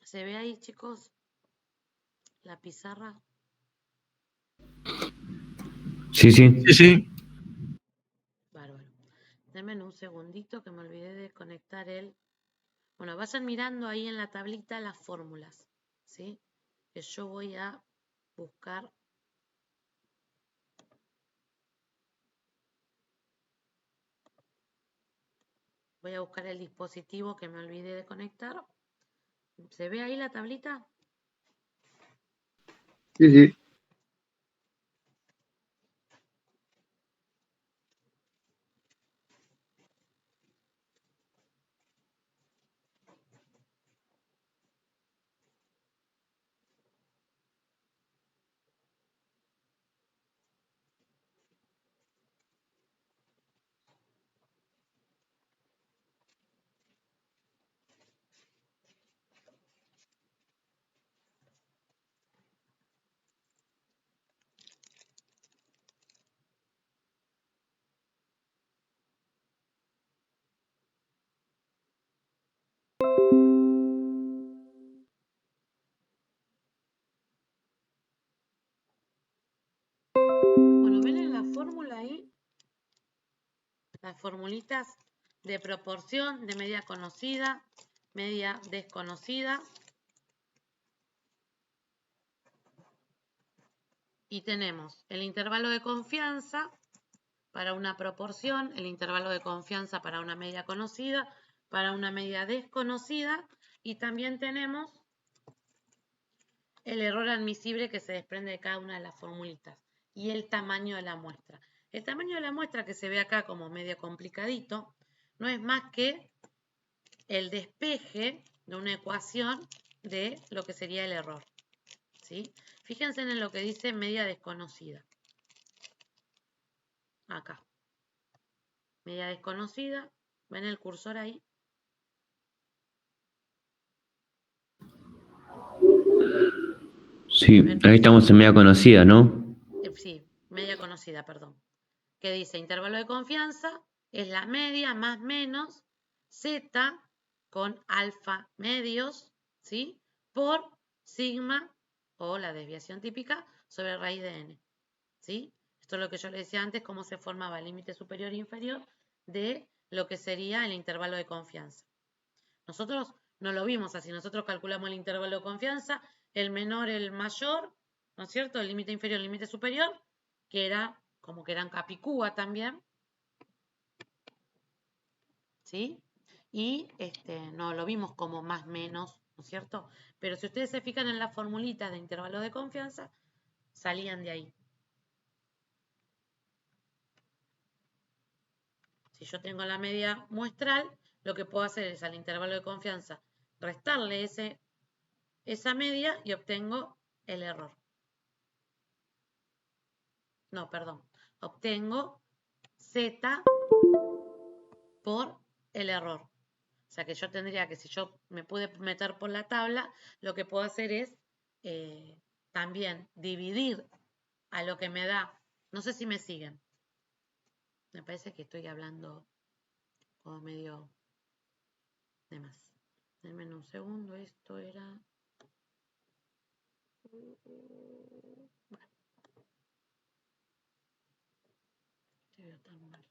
A: ¿Se ve ahí, chicos, la pizarra?
C: Sí, sí.
D: Sí, sí.
A: Bárbaro. Denme un segundito que me olvidé de conectar el... Bueno, vayan mirando ahí en la tablita las fórmulas, ¿sí? Que yo voy a buscar... Voy a buscar el dispositivo que me olvidé de conectar. ¿Se ve ahí la tablita?
B: Sí, sí.
A: Bueno, ven en la fórmula ahí, las formulitas de proporción de media conocida, media desconocida. Y tenemos el intervalo de confianza para una proporción, el intervalo de confianza para una media conocida, para una media desconocida, y también tenemos el error admisible que se desprende de cada una de las formulitas y el tamaño de la muestra. El tamaño de la muestra, que se ve acá como medio complicadito, no es más que el despeje de una ecuación de lo que sería el error, ¿sí? Fíjense en lo que dice media desconocida. Acá. Media desconocida. ¿Ven el cursor ahí?
C: Sí, ahí estamos en media conocida, ¿no?
A: Sí, media conocida, perdón. Que dice intervalo de confianza es la media más menos z con alfa medios, ¿sí? Por sigma o la desviación típica sobre raíz de n, ¿sí? Esto es lo que yo le decía antes, cómo se formaba el límite superior e inferior de lo que sería el intervalo de confianza. Nosotros no lo vimos así, nosotros calculamos el intervalo de confianza, el menor, el mayor, ¿no es cierto? El límite inferior, el límite superior, que era como que eran capicúa también, ¿sí? Y no lo vimos como más menos, ¿no es cierto? Pero si ustedes se fijan en las formulitas de intervalo de confianza, salían de ahí. Si yo tengo la media muestral, lo que puedo hacer es al intervalo de confianza restarle esa media y obtengo el error. No, perdón. Obtengo Z por el error. O sea que yo tendría que, si yo me pude meter por la tabla, lo que puedo hacer es también dividir a lo que me da. No sé si me siguen. Me parece que estoy hablando como medio de más. Denme un segundo, esto era... Bueno, te veo tan mal.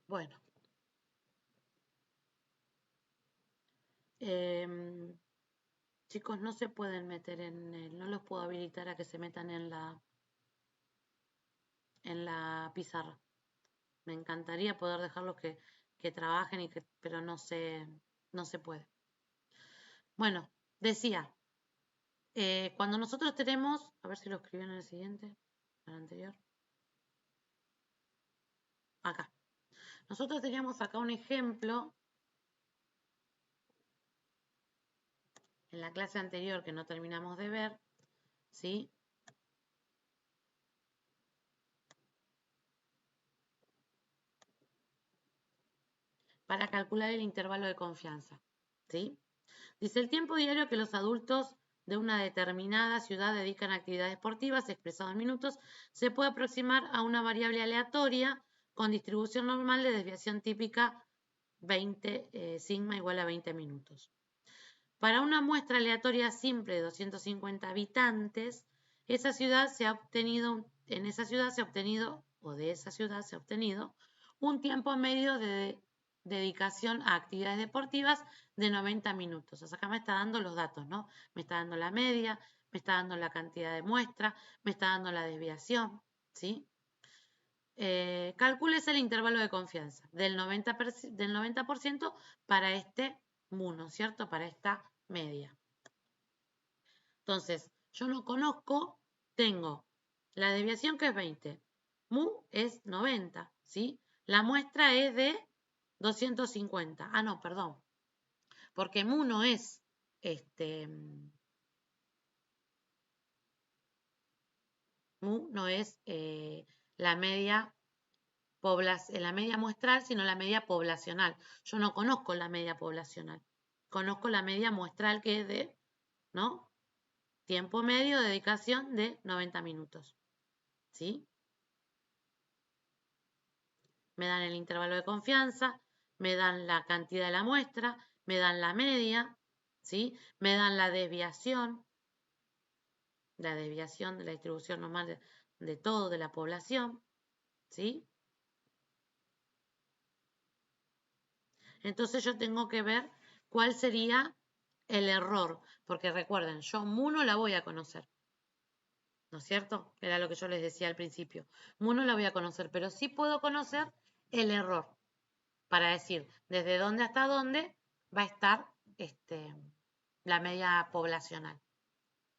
A: Bueno. Chicos, no se pueden meter no los puedo habilitar a que se metan en la pizarra. Me encantaría poder dejarlos que trabajen, pero no se puede. Bueno, decía, cuando nosotros tenemos, a ver si lo escribí en el siguiente, en el anterior. Acá. Nosotros teníamos acá un ejemplo en la clase anterior que no terminamos de ver, ¿sí? Para calcular el intervalo de confianza, ¿sí? Dice, el tiempo diario que los adultos de una determinada ciudad dedican a actividades deportivas, expresado en minutos, se puede aproximar a una variable aleatoria con distribución normal de desviación típica 20 sigma igual a 20 minutos. Para una muestra aleatoria simple de 250 habitantes, en esa ciudad se ha obtenido un tiempo medio de dedicación a actividades deportivas de 90 minutos. O sea, acá me está dando los datos, ¿no? Me está dando la media, me está dando la cantidad de muestra, me está dando la desviación, ¿sí? Calcules el intervalo de confianza del 90% para este MU, ¿cierto? Para esta media. Entonces, yo no conozco, tengo la desviación que es 20, MU es 90, ¿sí? La muestra es de 250. Ah, no, perdón. Porque MU no es MU no es la media muestral, sino la media poblacional. Yo no conozco la media poblacional. Conozco la media muestral que es de, ¿no? Tiempo medio de dedicación de 90 minutos. ¿Sí? Me dan el intervalo de confianza, me dan la cantidad de la muestra, me dan la media, ¿sí? Me dan la desviación de la distribución normal de todo, de la población, ¿sí? Entonces yo tengo que ver cuál sería el error, porque recuerden, yo MU no la voy a conocer, ¿no es cierto? Era lo que yo les decía al principio. MU no la voy a conocer, pero sí puedo conocer el error, para decir desde dónde hasta dónde va a estar la media poblacional,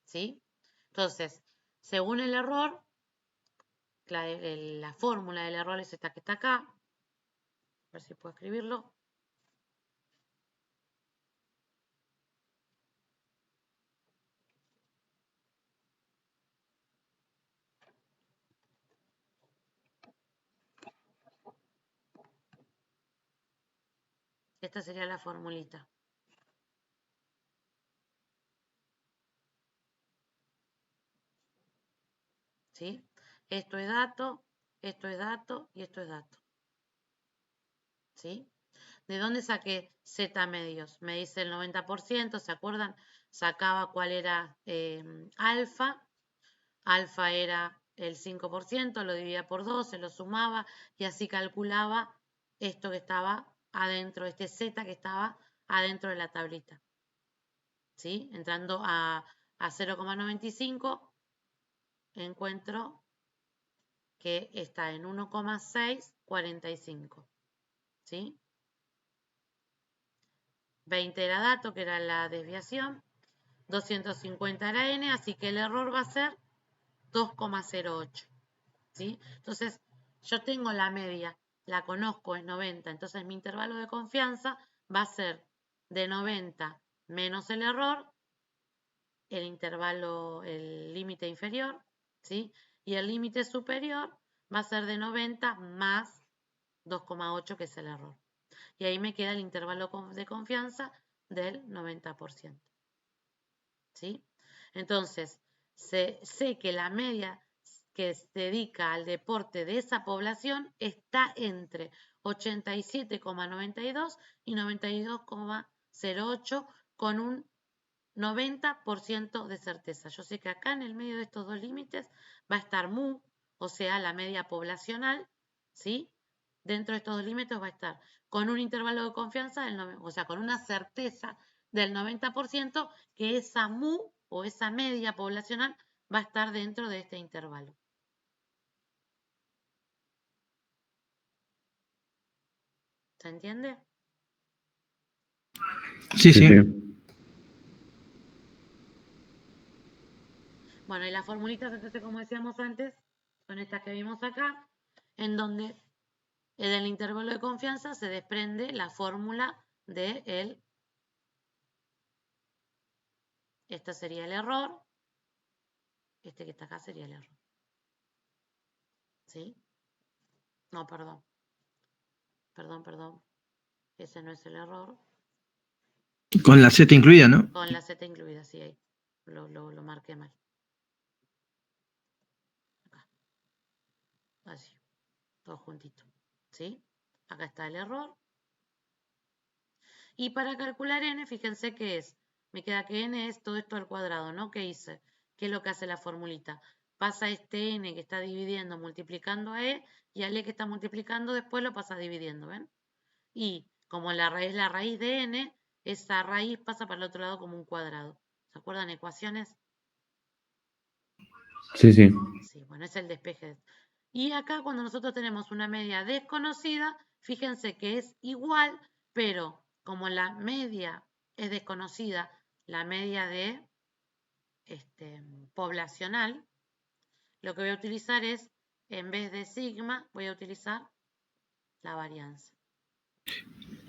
A: ¿sí? Entonces, según el error, la fórmula del error es esta que está acá. A ver si puedo escribirlo. Esta sería la formulita. ¿Sí? Esto es dato, esto es dato y esto es dato. ¿Sí? ¿De dónde saqué Z medios? Me dice el 90%, ¿se acuerdan? Sacaba cuál era alfa. Alfa era el 5%, lo dividía por 2, se lo sumaba y así calculaba esto que estaba adentro, este Z que estaba adentro de la tablita. ¿Sí? Entrando a 0,95 encuentro que está en 1,645. ¿Sí? 20 era dato, que era la desviación, 250 era n, así que el error va a ser 2,08. ¿Sí? Entonces, yo tengo la media, la conozco, es 90, entonces mi intervalo de confianza va a ser de 90 menos el error, el intervalo, el límite inferior, ¿sí? Y el límite superior va a ser de 90 más 2,8, que es el error. Y ahí me queda el intervalo de confianza del 90%. ¿Sí? Entonces, sé que la media que se dedica al deporte de esa población está entre 87,92 y 92,08 con un 90% de certeza. Yo sé que acá en el medio de estos dos límites va a estar mu, o sea, la media poblacional, ¿sí? Dentro de estos dos límites va a estar con un intervalo de confianza, o sea, con una certeza del 90% que esa mu o esa media poblacional va a estar dentro de este intervalo. ¿Se entiende?
D: Sí, sí.
A: Bueno, y las formulitas, entonces, como decíamos antes, son estas que vimos acá, en donde en el intervalo de confianza se desprende la fórmula de este sería el error, este que está acá sería el error. ¿Sí? No, perdón. Perdón. Ese no es el error.
D: Con la Z incluida, ¿no?
A: Con la Z incluida, sí, ahí. Lo marqué mal. Acá. Así. Todo juntito. ¿Sí? Acá está el error. Y para calcular n, fíjense qué es. Me queda que n es todo esto al cuadrado, ¿no? ¿Qué hice? ¿Qué es lo que hace la formulita? Pasa este n que está dividiendo multiplicando a e, y al e que está multiplicando después lo pasa dividiendo, ¿ven? Y como la raíz de n, esa raíz pasa para el otro lado como un cuadrado. ¿Se acuerdan ecuaciones?
C: Sí, sí.
A: Sí, bueno, es el despeje. Y acá cuando nosotros tenemos una media desconocida, fíjense que es igual, pero como la media es desconocida, la media de poblacional, lo que voy a utilizar es, en vez de sigma, voy a utilizar la varianza.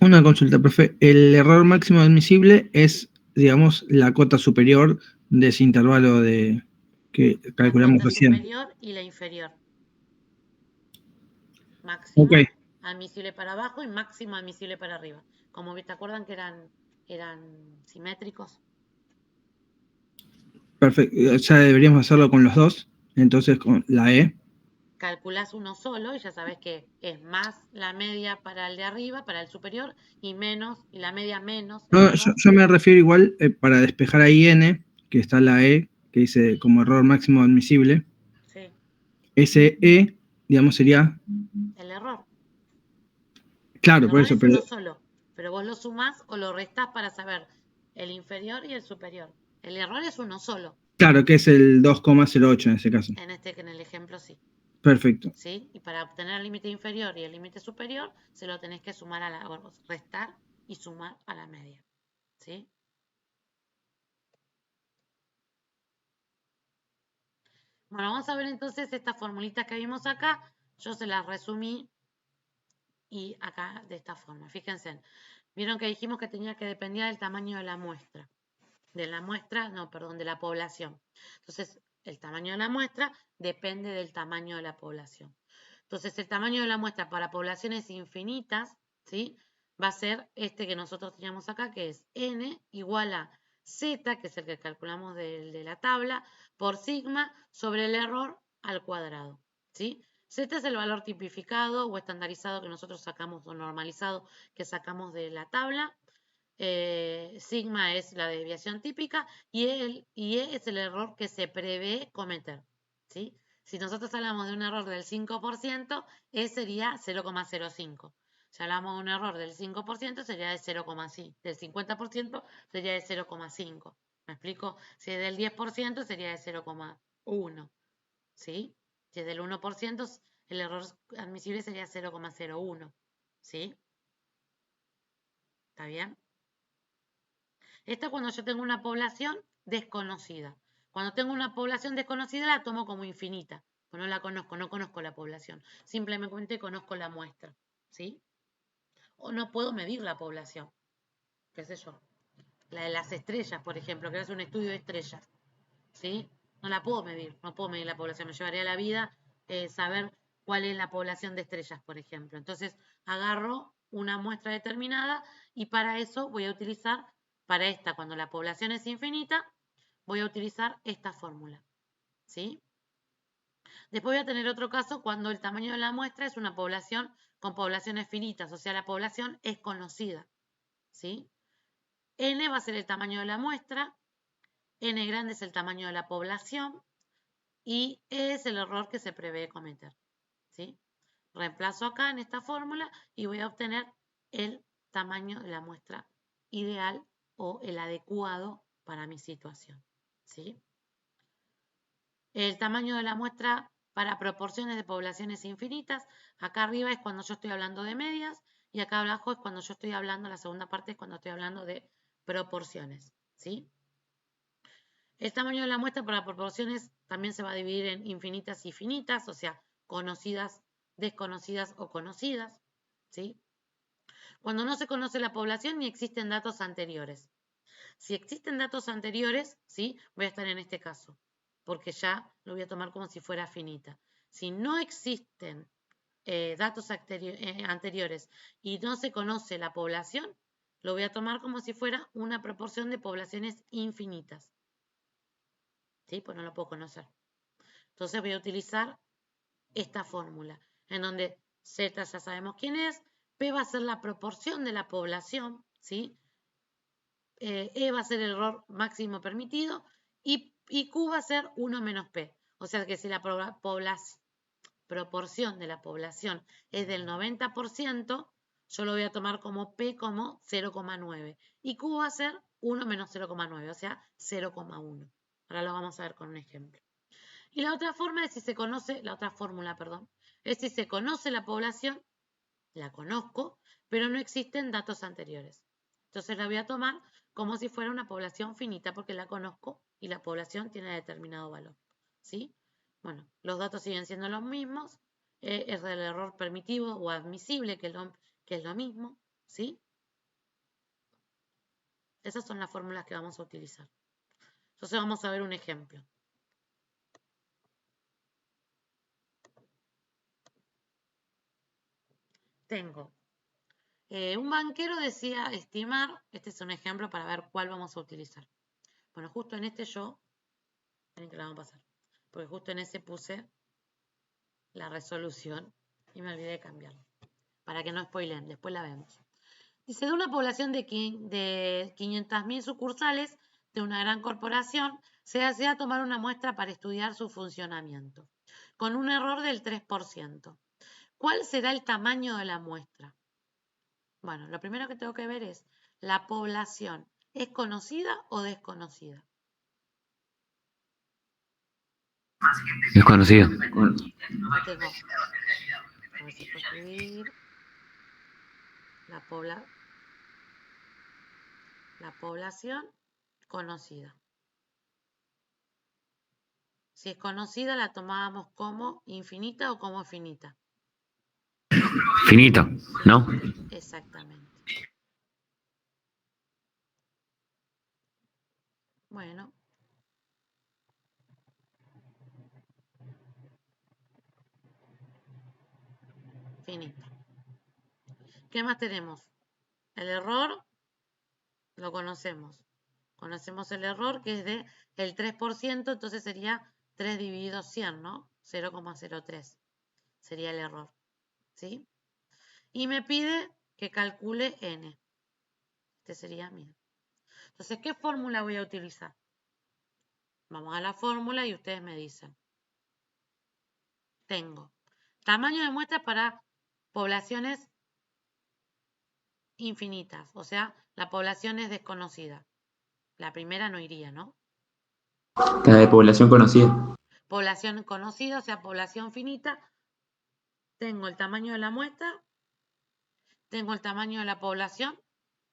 D: Una consulta, profe. El error máximo admisible es, digamos, la cota superior de ese intervalo de que calculamos
A: La cota
D: recién.
A: superior y la inferior. Máxima
D: Ok,
A: admisible para abajo y máxima admisible para arriba. Como te acuerdan que eran simétricos.
D: perfecto. Ya deberíamos hacerlo con los dos. Entonces, con la E.
A: Calculás uno solo y ya sabes que es más la media para el de arriba, para el superior, y la media menos el
D: No,
A: error.
D: yo me refiero igual para despejar ahí N, que está la E, que dice como error máximo admisible.
A: Sí,
D: Ese E, digamos, sería.
A: el error. El
D: Claro, por
A: error
D: eso,
A: es
D: pero
A: uno solo, pero vos lo sumás o lo restás para saber el inferior y el superior. El error es uno solo,
D: claro que es el 2,08 en ese caso.
A: en el ejemplo sí.
D: Perfecto.
A: ¿Sí? Y para obtener el límite inferior y el límite superior, se lo tenés que sumar restar y sumar a la media. ¿Sí? Bueno, vamos a ver entonces estas formulitas que vimos acá. Yo se las resumí y acá de esta forma. Fíjense, vieron que dijimos que tenía que depender del tamaño de la muestra. De la población. Entonces, el tamaño de la muestra depende del tamaño de la población. Entonces, el tamaño de la muestra para poblaciones infinitas, ¿sí? Va a ser este que nosotros teníamos acá, que es n igual a z, que es el que calculamos de la tabla, por sigma sobre el error al cuadrado, ¿sí? Z es el valor tipificado o estandarizado que nosotros sacamos, o normalizado que sacamos de la tabla. Sigma es la desviación típica y E es el error que se prevé cometer, ¿sí? Si nosotros hablamos de un error del 5%, E sería 0,05. Si hablamos de un error del 5%, sería de 0,5. Del 50% sería de 0,5. ¿Me explico? Si es del 10%, sería de 0,1. ¿Sí? Si es del 1%, el error admisible sería 0,01. ¿Sí? ¿Está bien? Esta es cuando yo tengo una población desconocida. Cuando tengo una población desconocida la tomo como infinita. Pues no la conozco, no conozco la población. Simplemente conozco la muestra. ¿Sí? O no puedo medir la población. ¿Qué sé yo? La de las estrellas, por ejemplo, que es un estudio de estrellas. ¿Sí? No la puedo medir, no puedo medir la población. Me llevaría a la vida saber cuál es la población de estrellas, por ejemplo. Entonces, agarro una muestra determinada y para eso voy a utilizar, para esta, cuando la población es infinita, voy a utilizar esta fórmula. ¿Sí? Después voy a tener otro caso cuando el tamaño de la muestra es una población con poblaciones finitas, o sea, la población es conocida. ¿Sí? N va a ser el tamaño de la muestra, N grande es el tamaño de la población y E es el error que se prevé cometer. ¿Sí? Reemplazo acá en esta fórmula y voy a obtener el tamaño de la muestra ideal o el adecuado para mi situación. ¿Sí? El tamaño de la muestra para proporciones de poblaciones infinitas, acá arriba es cuando yo estoy hablando de medias y acá abajo es cuando yo estoy hablando, la segunda parte es cuando estoy hablando de proporciones. ¿Sí? El tamaño de la muestra para proporciones también se va a dividir en infinitas y finitas, o sea, conocidas, desconocidas o conocidas. ¿Sí? Cuando no se conoce la población ni existen datos anteriores. Si existen datos anteriores, ¿sí? Voy a estar en este caso, porque ya lo voy a tomar como si fuera finita. Si no existen datos anteriores y no se conoce la población, lo voy a tomar como si fuera una proporción de poblaciones infinitas. ¿Sí? Pues no lo puedo conocer. Entonces voy a utilizar esta fórmula, en donde Z ya sabemos quién es, P va a ser la proporción de la población, ¿sí? E va a ser el error máximo permitido y Q va a ser 1 menos P. O sea que si la proporción de la población es del 90%, yo lo voy a tomar como P como 0,9 y Q va a ser 1 menos 0,9, o sea 0,1. Ahora lo vamos a ver con un ejemplo. Y la otra forma es si se conoce, la otra fórmula, perdón, es si se conoce la población, la conozco, pero no existen datos anteriores. Entonces la voy a tomar como si fuera una población finita porque la conozco y la población tiene determinado valor. ¿Sí? Bueno, los datos siguen siendo los mismos, es el error permitivo o admisible, que es lo mismo. ¿Sí? Esas son las fórmulas que vamos a utilizar. Entonces vamos a ver un ejemplo. Tengo un banquero decía estimar, este es un ejemplo para ver cuál vamos a utilizar. Bueno, justo en este miren que la vamos a pasar, porque justo en ese puse la resolución y me olvidé de cambiarla, para que no spoilen, después la vemos. Dice, de una población de 500.000 sucursales de una gran corporación, se desea tomar una muestra para estudiar su funcionamiento, con un error del 3%. ¿Cuál será el tamaño de la muestra? Bueno, lo primero que tengo que ver es, ¿la población es conocida o desconocida?
C: Desconocido.
A: Tengo, a ver si puedo escribir, la población conocida. Si es conocida, la tomábamos como infinita o como finita.
C: Finito, ¿no?
A: Exactamente. Bueno. Finita. ¿Qué más tenemos? El error, lo conocemos. Conocemos el error que es de el 3%, entonces sería 3 dividido 100, ¿no? 0,03 sería el error. ¿Sí? Y me pide que calcule n. Este sería mío. Entonces, ¿qué fórmula voy a utilizar? Vamos a la fórmula y ustedes me dicen. Tengo tamaño de muestra para poblaciones infinitas, o sea, la población es desconocida. La primera no iría, ¿no?
F: La de población conocida.
A: Población conocida, o sea, población finita. Tengo el tamaño de la muestra, tengo el tamaño de la población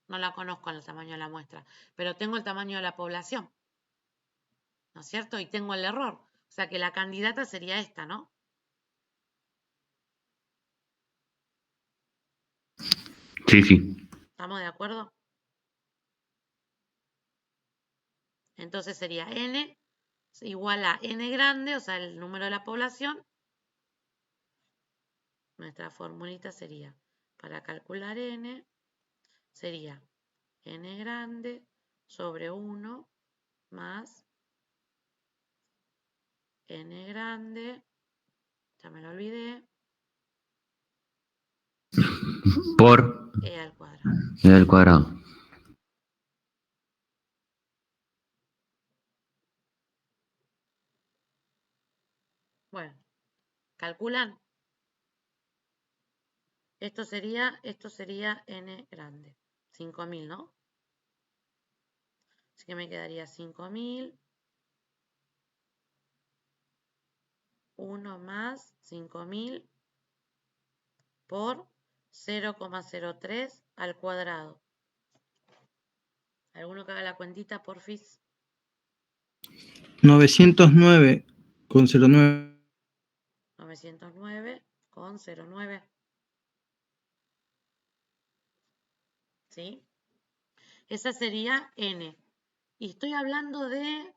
A: No la conozco en el tamaño de la muestra, pero tengo el tamaño de la población, ¿no es cierto? Y tengo el error. O sea que la candidata sería esta, ¿no?
C: Sí, sí.
A: ¿Estamos de acuerdo? Entonces sería n igual a n grande, o sea, el número de la población. Nuestra formulita sería, para calcular n, sería n grande sobre 1 más n grande, ya me lo olvidé,
C: Por
A: e al cuadrado.
C: e al cuadrado.
A: Bueno, calculan. Esto sería n grande, 5000, ¿no? Así que me quedaría 5000, 1 más 5000 por 0,03 al cuadrado. ¿Alguno que haga la cuentita, porfis?
D: 909,09.
A: 909,09. ¿Sí? Esa sería n. Y estoy hablando de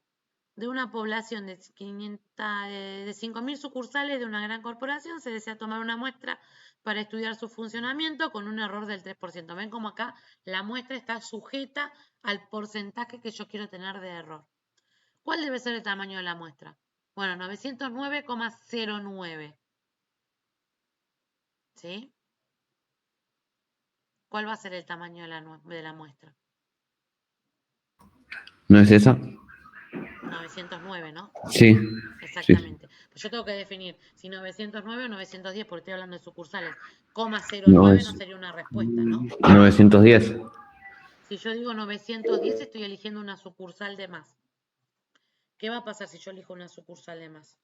A: una población de 5.000 sucursales de una gran corporación. Se desea tomar una muestra para estudiar su funcionamiento con un error del 3%. Ven como acá la muestra está sujeta al porcentaje que yo quiero tener de error. ¿Cuál debe ser el tamaño de la muestra? Bueno, 909,09. ¿Sí? ¿Cuál va a ser el tamaño de la muestra?
C: ¿No es esa?
A: 909, ¿no?
C: Sí.
A: Exactamente. Pues yo tengo que definir si 909 o 910, porque estoy hablando de sucursales. Coma 09
C: No,
A: no sería una respuesta, ¿no?
C: 910.
A: Si yo digo 910, estoy eligiendo una sucursal de más. ¿Qué va a pasar si yo elijo una sucursal de más?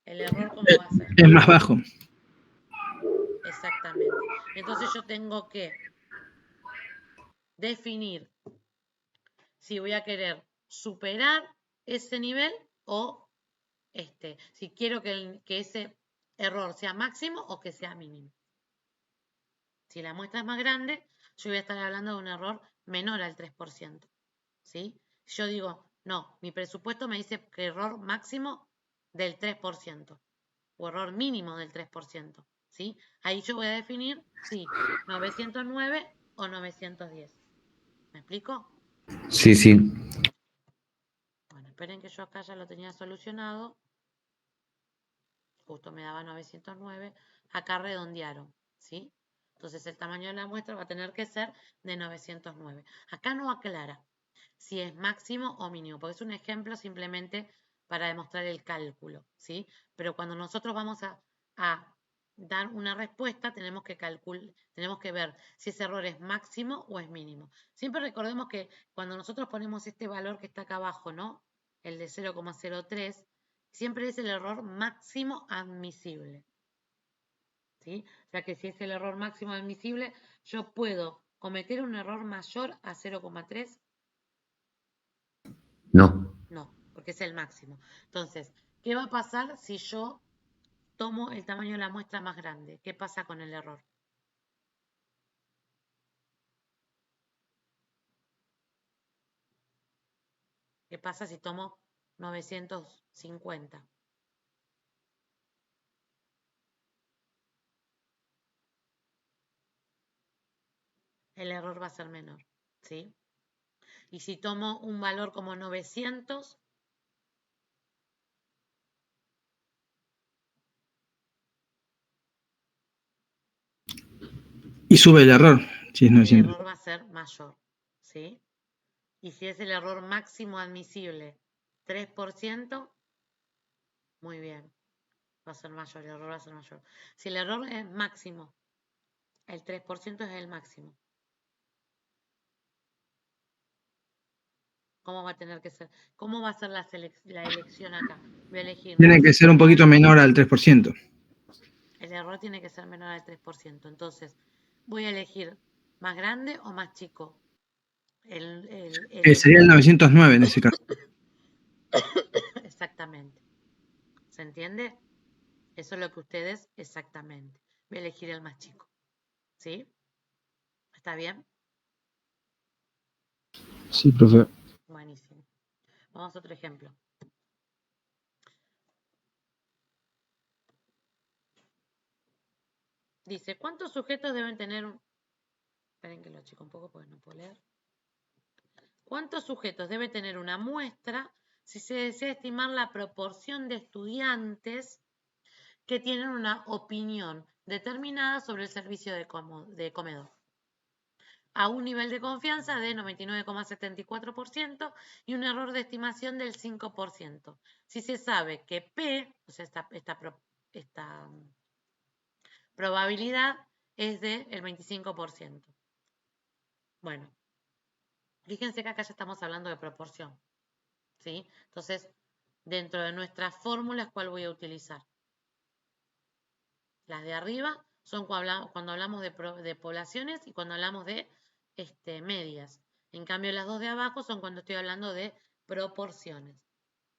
A: ¿El error cómo va a ser?
D: Es más bajo.
A: Exactamente. Entonces yo tengo que definir si voy a querer superar ese nivel o si quiero que ese error sea máximo o que sea mínimo. Si la muestra es más grande, yo voy a estar hablando de un error menor al 3%. ¿Sí? Yo digo, no, mi presupuesto me dice que error máximo del 3% o error mínimo del 3%. ¿Sí? Ahí yo voy a definir si 909 o 910. ¿Me explico?
C: Sí, sí.
A: Bueno, esperen que yo acá ya lo tenía solucionado. Justo me daba 909. Acá redondearon. ¿Sí? Entonces el tamaño de la muestra va a tener que ser de 909. Acá no aclara si es máximo o mínimo, porque es un ejemplo simplemente para demostrar el cálculo, ¿sí? Pero cuando nosotros vamos a dar una respuesta, tenemos que ver si ese error es máximo o es mínimo. Siempre recordemos que cuando nosotros ponemos este valor que está acá abajo, ¿no? El de 0,03, siempre es el error máximo admisible. ¿Sí? O sea que si es el error máximo admisible, yo puedo cometer un error mayor a 0,3.
C: No.
A: No, porque es el máximo. Entonces, ¿qué va a pasar si yo tomo el tamaño de la muestra más grande? ¿Qué pasa con el error? ¿Qué pasa si tomo 950? El error va a ser menor, ¿sí? Y si tomo un valor como 900,
D: Y sube el error, si es
A: el
D: 900.
A: error va a ser mayor, ¿sí? Y si es el error máximo admisible 3%, muy bien, va a ser mayor, el error va a ser mayor. Si el error es máximo, el 3% es el máximo. ¿Cómo va a tener que ser? ¿Cómo va a ser la elección acá? Voy a elegir.
D: Tiene que ser un poquito menor al 3%.
A: El error tiene que ser menor al 3%. Entonces, voy a elegir ¿Más grande o más chico? El
D: Sería el 909 en ese caso.
A: Exactamente. ¿Se entiende? Eso es lo que ustedes exactamente. Voy a elegir el más chico. ¿Sí? ¿Está bien?
B: Sí, profe.
A: Buenísimo. Vamos a otro ejemplo. Dice, ¿cuántos sujetos deben tener un... Esperen que lo achico un poco porque no puedo leer. ¿Cuántos sujetos debe tener una muestra si se desea estimar la proporción de estudiantes que tienen una opinión determinada sobre el servicio de comedor? A un nivel de confianza de 99,74% y un error de estimación del 5%. Si se sabe que P, o sea, esta probabilidad es del 25%. Bueno, fíjense que acá ya estamos hablando de proporción, ¿sí? Entonces, dentro de nuestras fórmulas, ¿cuál voy a utilizar? Las de arriba son cuando hablamos de poblaciones y cuando hablamos de medias. En cambio, las dos de abajo son cuando estoy hablando de proporciones,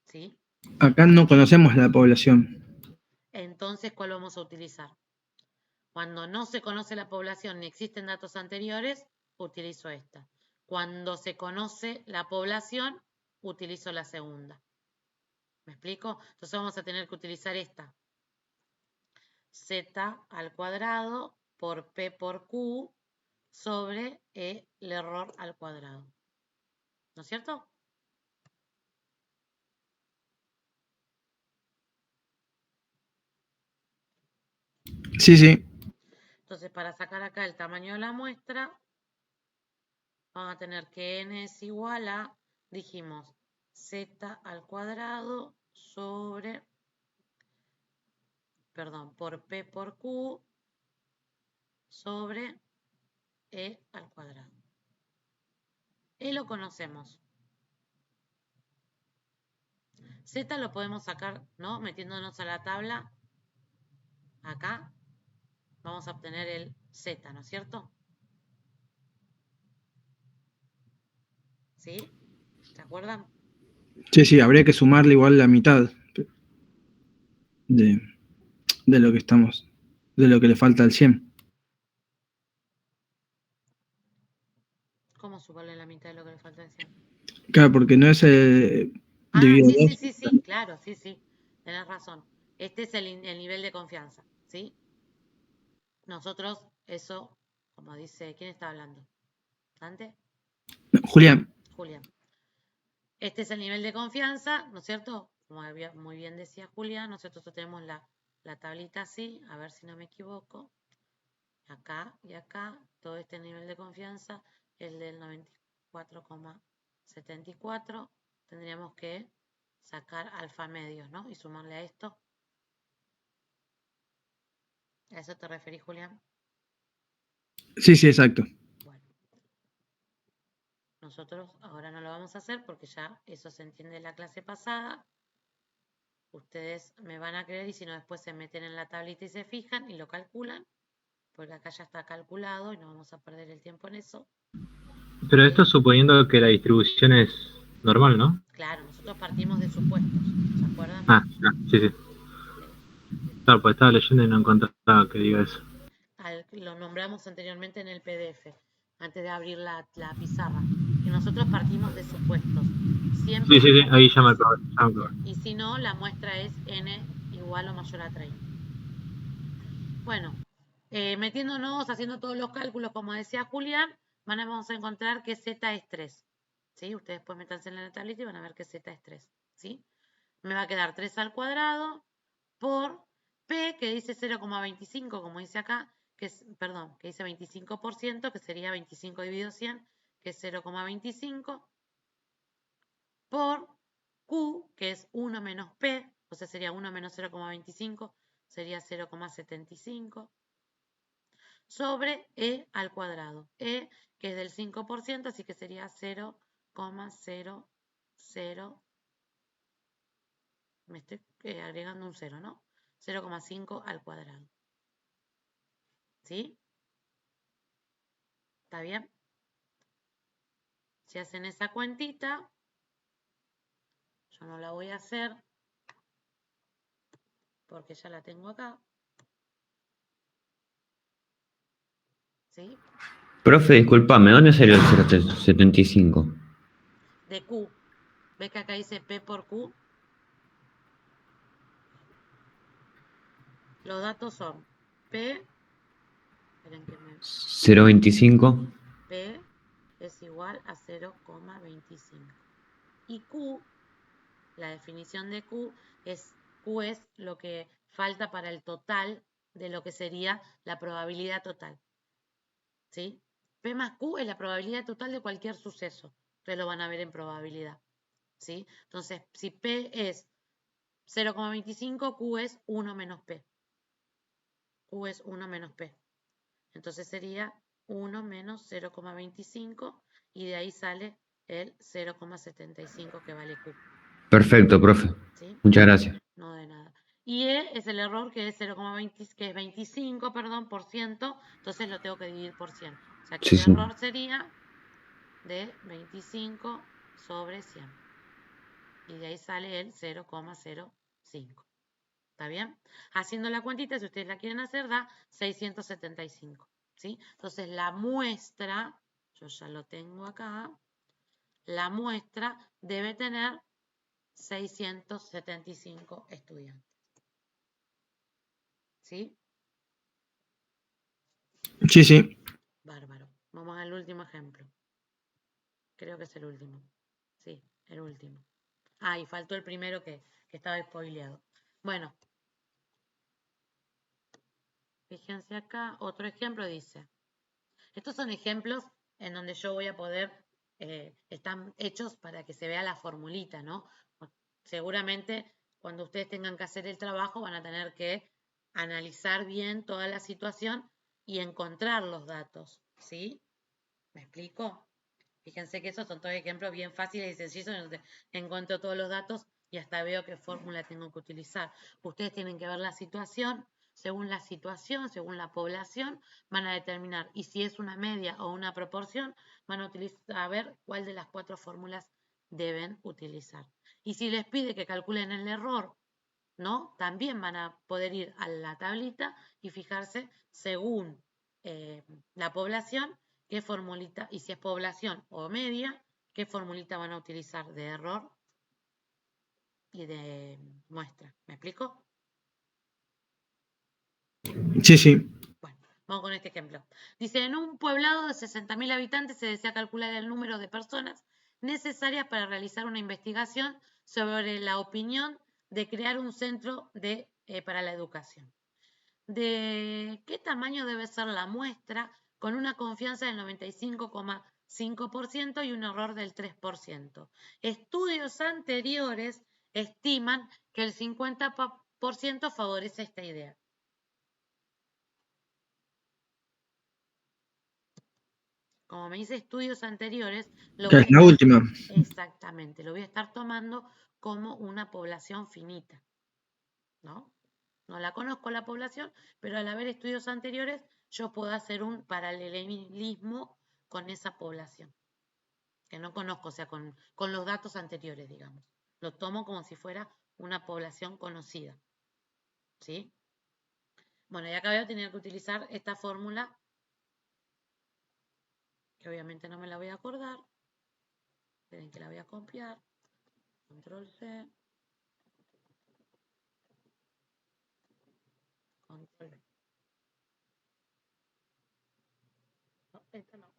A: ¿sí?
D: Acá no conocemos la población.
A: Entonces, ¿cuál vamos a utilizar? Cuando no se conoce la población ni existen datos anteriores, utilizo esta. Cuando se conoce la población, utilizo la segunda. ¿Me explico? Entonces vamos a tener que utilizar esta. Z al cuadrado por P por Q sobre el error al cuadrado. ¿No es cierto?
D: Sí, sí.
A: Entonces, para sacar acá el tamaño de la muestra, vamos a tener que n es igual a, dijimos, z al cuadrado sobre, perdón, por P por Q sobre E al cuadrado. E lo conocemos. Z lo podemos sacar, ¿no? Metiéndonos a la tabla. Acá vamos a obtener el Z, ¿no es cierto? ¿Sí? ¿Se acuerdan?
D: Sí, sí, habría que sumarle igual la mitad de lo que estamos, de lo que le falta al 100.
A: ¿Cómo sumarle la mitad de lo que le falta de 100?
D: Claro, porque no es
A: Ah,
D: dividido
A: sí,
D: 2.
A: sí, sí, sí, claro, sí, sí. Tenés razón. Este es el nivel de confianza, ¿sí? Nosotros, eso, como dice, ¿quién está hablando? ¿Dante?
D: No, Julián,
A: Julián. Este es el nivel de confianza, ¿no es cierto? Como muy bien decía Julián, nosotros tenemos la tablita así, a ver si no me equivoco. Acá y acá, todo este nivel de confianza, el del 94,74, tendríamos que sacar alfa medios, ¿no? Y sumarle a esto. ¿A eso te referís, Julián?
D: sí, sí, exacto.
A: Bueno, nosotros ahora no lo vamos a hacer porque ya eso se entiende en la clase pasada. Ustedes me van a creer y si no después se meten en la tablita y se fijan y lo calculan, porque acá ya está calculado y no vamos a perder el tiempo en eso.
G: Pero esto suponiendo que la distribución es normal, ¿no?
A: Claro, nosotros partimos de supuestos, ¿se acuerdan?
G: Sí, sí. Claro, pues estaba leyendo y no encontraba que diga eso.
A: Lo nombramos anteriormente en el PDF, antes de abrir la pizarra, que nosotros partimos de supuestos. Siempre
G: Sí, ahí ya me acordé.
A: y si no, la muestra es n igual o mayor a 30. Bueno, metiéndonos, haciendo todos los cálculos, como decía Julián, vamos a encontrar que z es 3. ¿Sí? Ustedes después métanse en la tablita y van a ver que z es 3. ¿Sí? Me va a quedar 3 al cuadrado por P, que dice 0,25, como dice acá, que es, perdón, que dice 25%, que sería 25 dividido 100, que es 0,25, por Q, que es 1 menos P, o sea, sería 1 menos 0,25, sería 0,75, sobre E al cuadrado. E, que es del 5%, así que sería 0,00, me estoy agregando un 0, ¿no? 0,5 al cuadrado. ¿Sí? ¿Está bien? Si hacen esa cuentita, yo no la voy a hacer porque ya la tengo acá. ¿Sí?
C: Profe, disculpame, ¿dónde salió el 0,75?
A: De Q. ¿Ves que acá dice P por Q? Los datos son P, esperen que me...
C: 0,25.
A: P es igual a 0,25. Y Q, la definición de Q es lo que falta para el total de lo que sería la probabilidad total. ¿Sí? P más Q es la probabilidad total de cualquier suceso. Ustedes lo van a ver en probabilidad. ¿Sí? Entonces, si P es 0,25, Q es 1 menos P. Q es 1 menos P. Entonces sería 1 menos 0,25 y de ahí sale el 0,75 que vale Q.
C: Perfecto, profe.
A: ¿Sí?
C: Muchas gracias.
A: No de nada. Y E es el error que es 0,20, que es 25, perdón, por ciento, entonces lo tengo que dividir por 100. O sea que
C: Sí,
A: el
C: sí.
A: error sería de 25 sobre 100. Y de ahí sale el 0,05. ¿Está bien? Haciendo la cuentita, si ustedes la quieren hacer, da 675. ¿Sí? Entonces la muestra, yo ya lo tengo acá, la muestra debe tener 675 estudiantes. ¿Sí?
D: Sí, sí.
A: Bárbaro. Vamos al último ejemplo. Creo que es el último. Sí, el último. Ah, y faltó el primero que estaba spoileado. Bueno. Fíjense acá, otro ejemplo dice. Estos son ejemplos en donde yo voy a poder, están hechos para que se vea la formulita, ¿no? Seguramente cuando ustedes tengan que hacer el trabajo van a tener que analizar bien toda la situación y encontrar los datos, ¿sí? ¿Me explico? Fíjense que esos son todos ejemplos bien fáciles y sencillos en donde encuentro todos los datos y hasta veo qué fórmula tengo que utilizar. Ustedes tienen que ver la situación, según la población, van a determinar, y si es una media o una proporción, van a utilizar a ver cuál de las 4 fórmulas deben utilizar. Y si les pide que calculen el error, ¿no? También van a poder ir a la tablita y fijarse según la población, qué formulita, y si es población o media, qué formulita van a utilizar de error y de muestra. ¿Me explico?
D: Sí, sí.
A: Bueno, vamos con este ejemplo. Dice, en un poblado de 60.000 habitantes se desea calcular el número de personas necesarias para realizar una investigación sobre la opinión de crear un centro para la educación. ¿De qué tamaño debe ser la muestra con una confianza del 95,5% y un error del 3%? Estudios anteriores estiman que el 50% favorece esta idea. Como me dice estudios anteriores,
D: Que es la última.
A: Exactamente, lo voy a estar tomando como una población finita, ¿no? No la conozco la población, pero al haber estudios anteriores, yo puedo hacer un paralelismo con esa población, que no conozco, o sea, con los datos anteriores, digamos. Lo tomo como si fuera una población conocida, ¿sí? Bueno, y acá voy a tener que utilizar esta fórmula, que obviamente no me la voy a acordar. Esperen que la voy a copiar. Control C. Control V. No, esta no.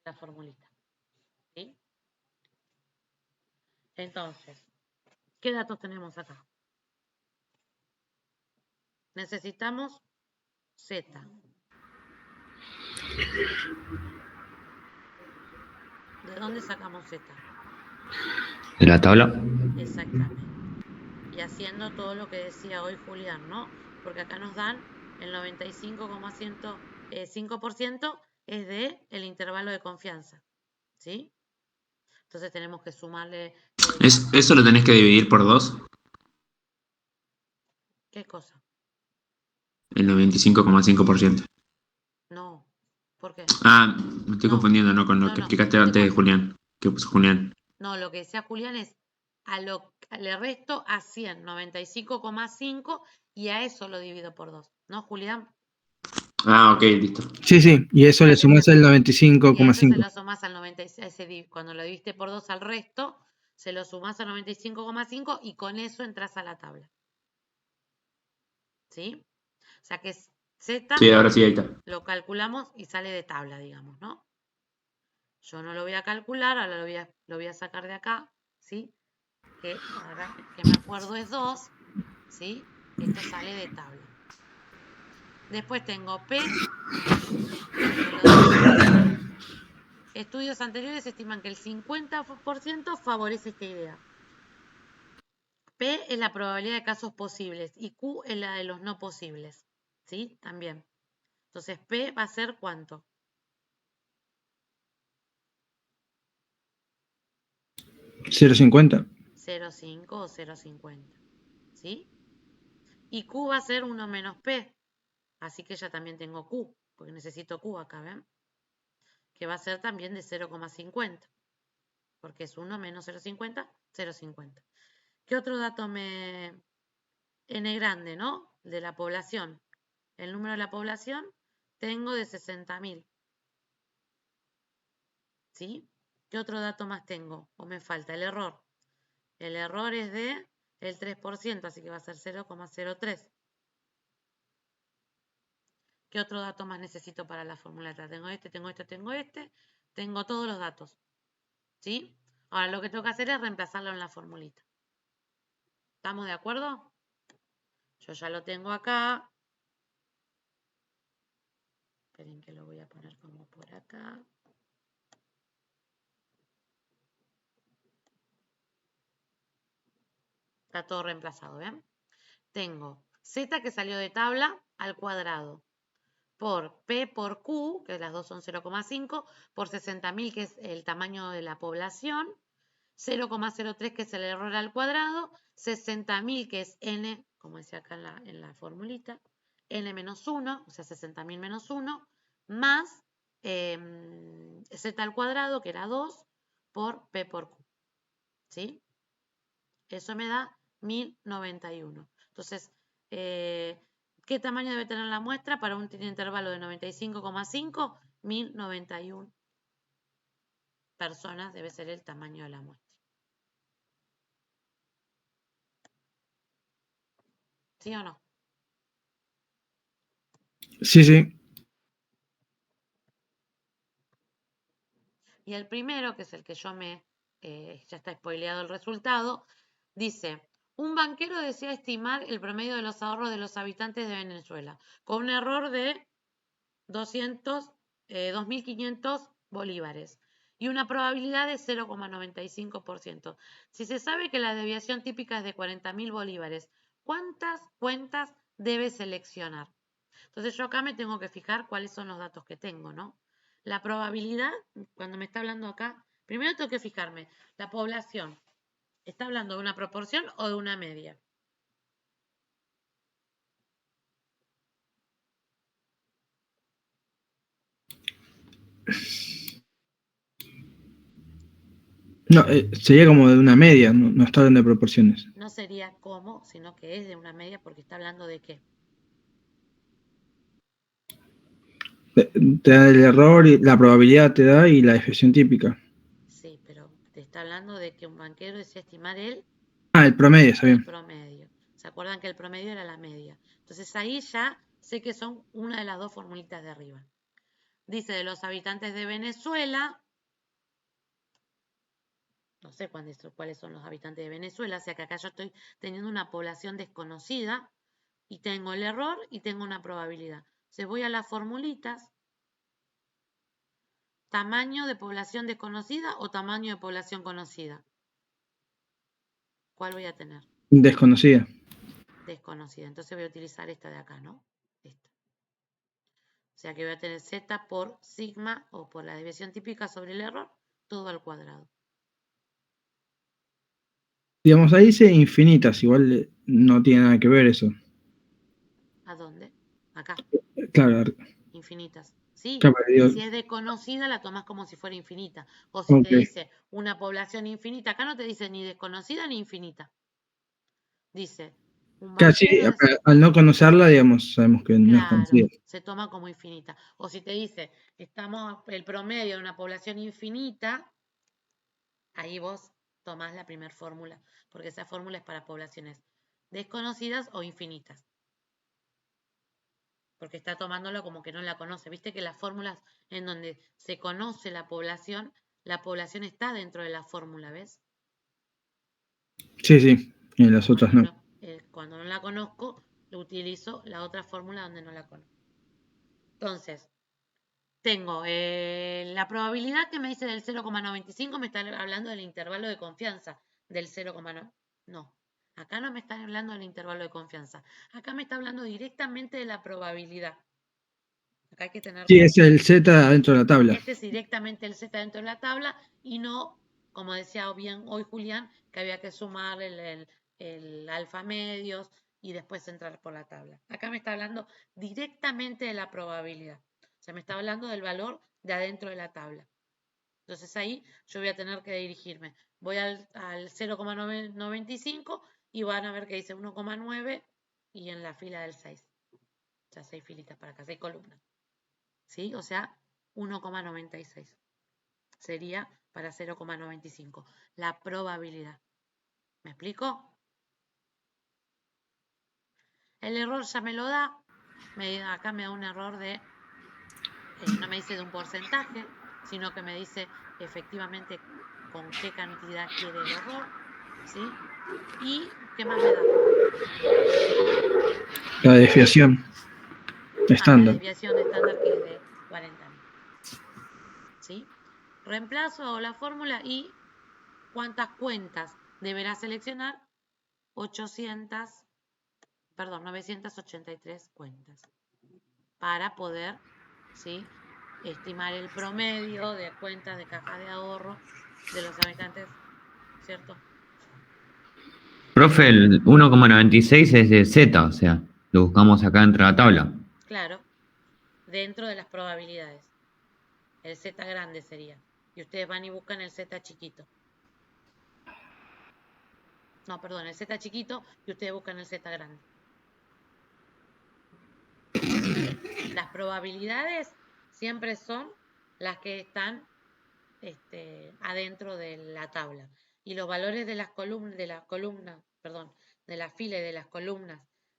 A: La formulita. ¿Sí? Entonces, ¿qué datos tenemos acá? Necesitamos Z. ¿De dónde sacamos Z?
C: De la tabla.
A: Exactamente. Y haciendo todo lo que decía hoy Julián, ¿no? Porque acá nos dan el 95,5% es de el intervalo de confianza, ¿sí? Entonces tenemos que sumarle
F: ¿Eso lo tenés que dividir por 2?
A: ¿qué cosa?
F: El 95,5%.
A: No, ¿por qué?
F: Ah, me estoy
A: No,
F: confundiendo, ¿no? Con lo
A: no,
F: que
A: no,
F: explicaste
A: no te
F: antes de
A: confundas.
F: Julián. Que puso Julián.
A: No, lo que decía Julián es le resto a 100, 95,5 y a eso lo divido por 2, ¿no, Julián?
F: Ah, ok, listo.
D: Sí, sí, y eso le sumás el
A: Y a ese se
D: 95,5.
A: lo sumás al 95, cuando lo dividiste por 2 al resto, se lo sumás al 95,5 y con eso entras a la tabla. ¿Sí? O sea que Z
F: Sí, ahora sí, ahí está.
A: lo calculamos y sale de tabla, digamos, ¿no? Yo no lo voy a calcular, ahora lo voy a sacar de acá, ¿sí? Que ahora que me acuerdo es 2, ¿sí? Esto sale de tabla. Después tengo P, que lo dice, estudios anteriores estiman que el 50% favorece esta idea. P es la probabilidad de casos posibles y Q es la de los no posibles, ¿sí? También. Entonces, P va a ser ¿cuánto?
D: 0,50.
A: 0,5 o 0,50, ¿sí? Y Q va a ser 1 menos P, así que ya también tengo Q, porque necesito Q acá, ¿ven? Que va a ser también de 0,50, porque es 1 menos 0,50, 0,50. ¿Qué otro dato N grande, ¿no? De la población. El número de la población tengo de 60.000, ¿sí? ¿Qué otro dato más tengo? ¿O me falta? El error. El error es de el 3%, así que va a ser 0,03. ¿Qué otro dato más necesito para la formuleta? Tengo este, tengo este, tengo este. Tengo todos los datos, ¿sí? Ahora lo que tengo que hacer es reemplazarlo en la formulita. ¿Estamos de acuerdo? Yo ya lo tengo acá. Esperen que lo voy a poner como por acá. Está todo reemplazado, ¿ven? Tengo Z que salió de tabla al cuadrado por P por Q, que las dos son 0,5, por 60.000, que es el tamaño de la población, 0,03, que es el error al cuadrado, 60.000, que es N, como decía acá en la formulita, N menos 1, o sea, 60.000 menos 1, más Z al cuadrado, que era 2, por P por Q, ¿sí? Eso me da 1091. Entonces, ¿qué tamaño debe tener la muestra para un intervalo de 95,5? 1091 personas debe ser el tamaño de la muestra. ¿Sí o no?
D: Sí, sí.
A: Y el primero, que es el que ya está spoileado el resultado, dice, un banquero desea estimar el promedio de los ahorros de los habitantes de Venezuela, con un error de 2.500 bolívares y una probabilidad de 0,95%. Si se sabe que la desviación típica es de 40.000 bolívares, ¿cuántas cuentas debe seleccionar? Entonces yo acá me tengo que fijar cuáles son los datos que tengo, ¿no? La probabilidad, cuando me está hablando acá, primero tengo que fijarme, la población, ¿está hablando de una proporción o de una media?
D: No, sería como de una media, no está hablando de proporciones.
A: No sería como, sino que es de una media porque está hablando de qué.
D: Te da el error, y la probabilidad te da y la desviación típica.
A: Sí, pero te está hablando de que un banquero desea estimar el
D: El promedio, está bien.
A: promedio. ¿Se acuerdan que el promedio era la media? Entonces ahí ya sé que son una de las dos formulitas de arriba. Dice de los habitantes de Venezuela, no sé cuáles son los habitantes de Venezuela, o sea que acá yo estoy teniendo una población desconocida y tengo el error y tengo una probabilidad. Entonces voy a las formulitas, ¿Tamaño de población desconocida o tamaño de población conocida? ¿Cuál voy a tener?
D: Desconocida.
A: Desconocida. Entonces voy a utilizar esta de acá, ¿no? Esta. O sea que voy a tener Z por sigma o por la desviación típica sobre el error, todo al cuadrado.
D: Digamos, ahí dice infinitas, igual no tiene nada que ver eso.
A: ¿A dónde? Acá.
D: Claro,
A: Infinitas. Sí,
D: claro, digo,
A: si es desconocida la tomas como si fuera infinita. O si te
D: ok.
A: dice una población infinita, acá no te dice ni desconocida ni infinita. Dice un
D: Casi,
A: barbero de...
D: al no conocerla, digamos, sabemos que no es
A: Claro,
D: conocida.
A: se toma como infinita. O si te dice, estamos el promedio de una población infinita, ahí vos tomás la primera fórmula, porque esa fórmula es para poblaciones desconocidas o infinitas. Porque está tomándolo como que no la conoce. Viste que las fórmulas en donde se conoce la población está dentro de la fórmula, ¿ves?
D: Sí, sí, y las otras no.
A: Cuando no la conozco, lo utilizo la otra fórmula donde no la conozco. Entonces, tengo la probabilidad que me dice del 0,95, me está hablando del intervalo de confianza del 0,9. No, acá no me está hablando del intervalo de confianza. Acá me está hablando directamente de la probabilidad. Acá hay que tener
D: Sí, es el Z dentro de la tabla.
A: Este es directamente el Z dentro de la tabla y no, como decía bien hoy Julián, que había que sumar el alfa medios y después entrar por la tabla. Acá me está hablando directamente de la probabilidad. O sea, me está hablando del valor de adentro de la tabla. Entonces ahí yo voy a tener que dirigirme. Voy al 0,95 y van a ver que dice 1,9 y en la fila del 6. O sea, 6 filitas para acá, 6 columnas. ¿Sí? O sea, 1,96 sería para 0,95. La probabilidad. ¿Me explico? El error ya me lo da. Acá me da un error de, no me dice de un porcentaje, sino que me dice efectivamente con qué cantidad quiere el error. ¿Sí? ¿Y qué más me da?
D: La desviación
A: La
D: estándar.
A: desviación estándar que es de 40.000. ¿Sí? Reemplazo la fórmula y ¿cuántas cuentas deberá seleccionar? 983 cuentas para poder, ¿sí?, estimar el promedio de cuentas de caja de ahorro de los habitantes, ¿cierto?
C: Profe, el 1,96 es de Z, o sea, lo buscamos acá dentro de la tabla.
A: Claro, dentro de las probabilidades. El Z grande sería. Y ustedes van y buscan el Z chiquito. No, perdón, el Z chiquito y ustedes buscan el Z grande. Las probabilidades siempre son las que están adentro de la tabla. Y los valores de las columnas, de la fila y de las columnas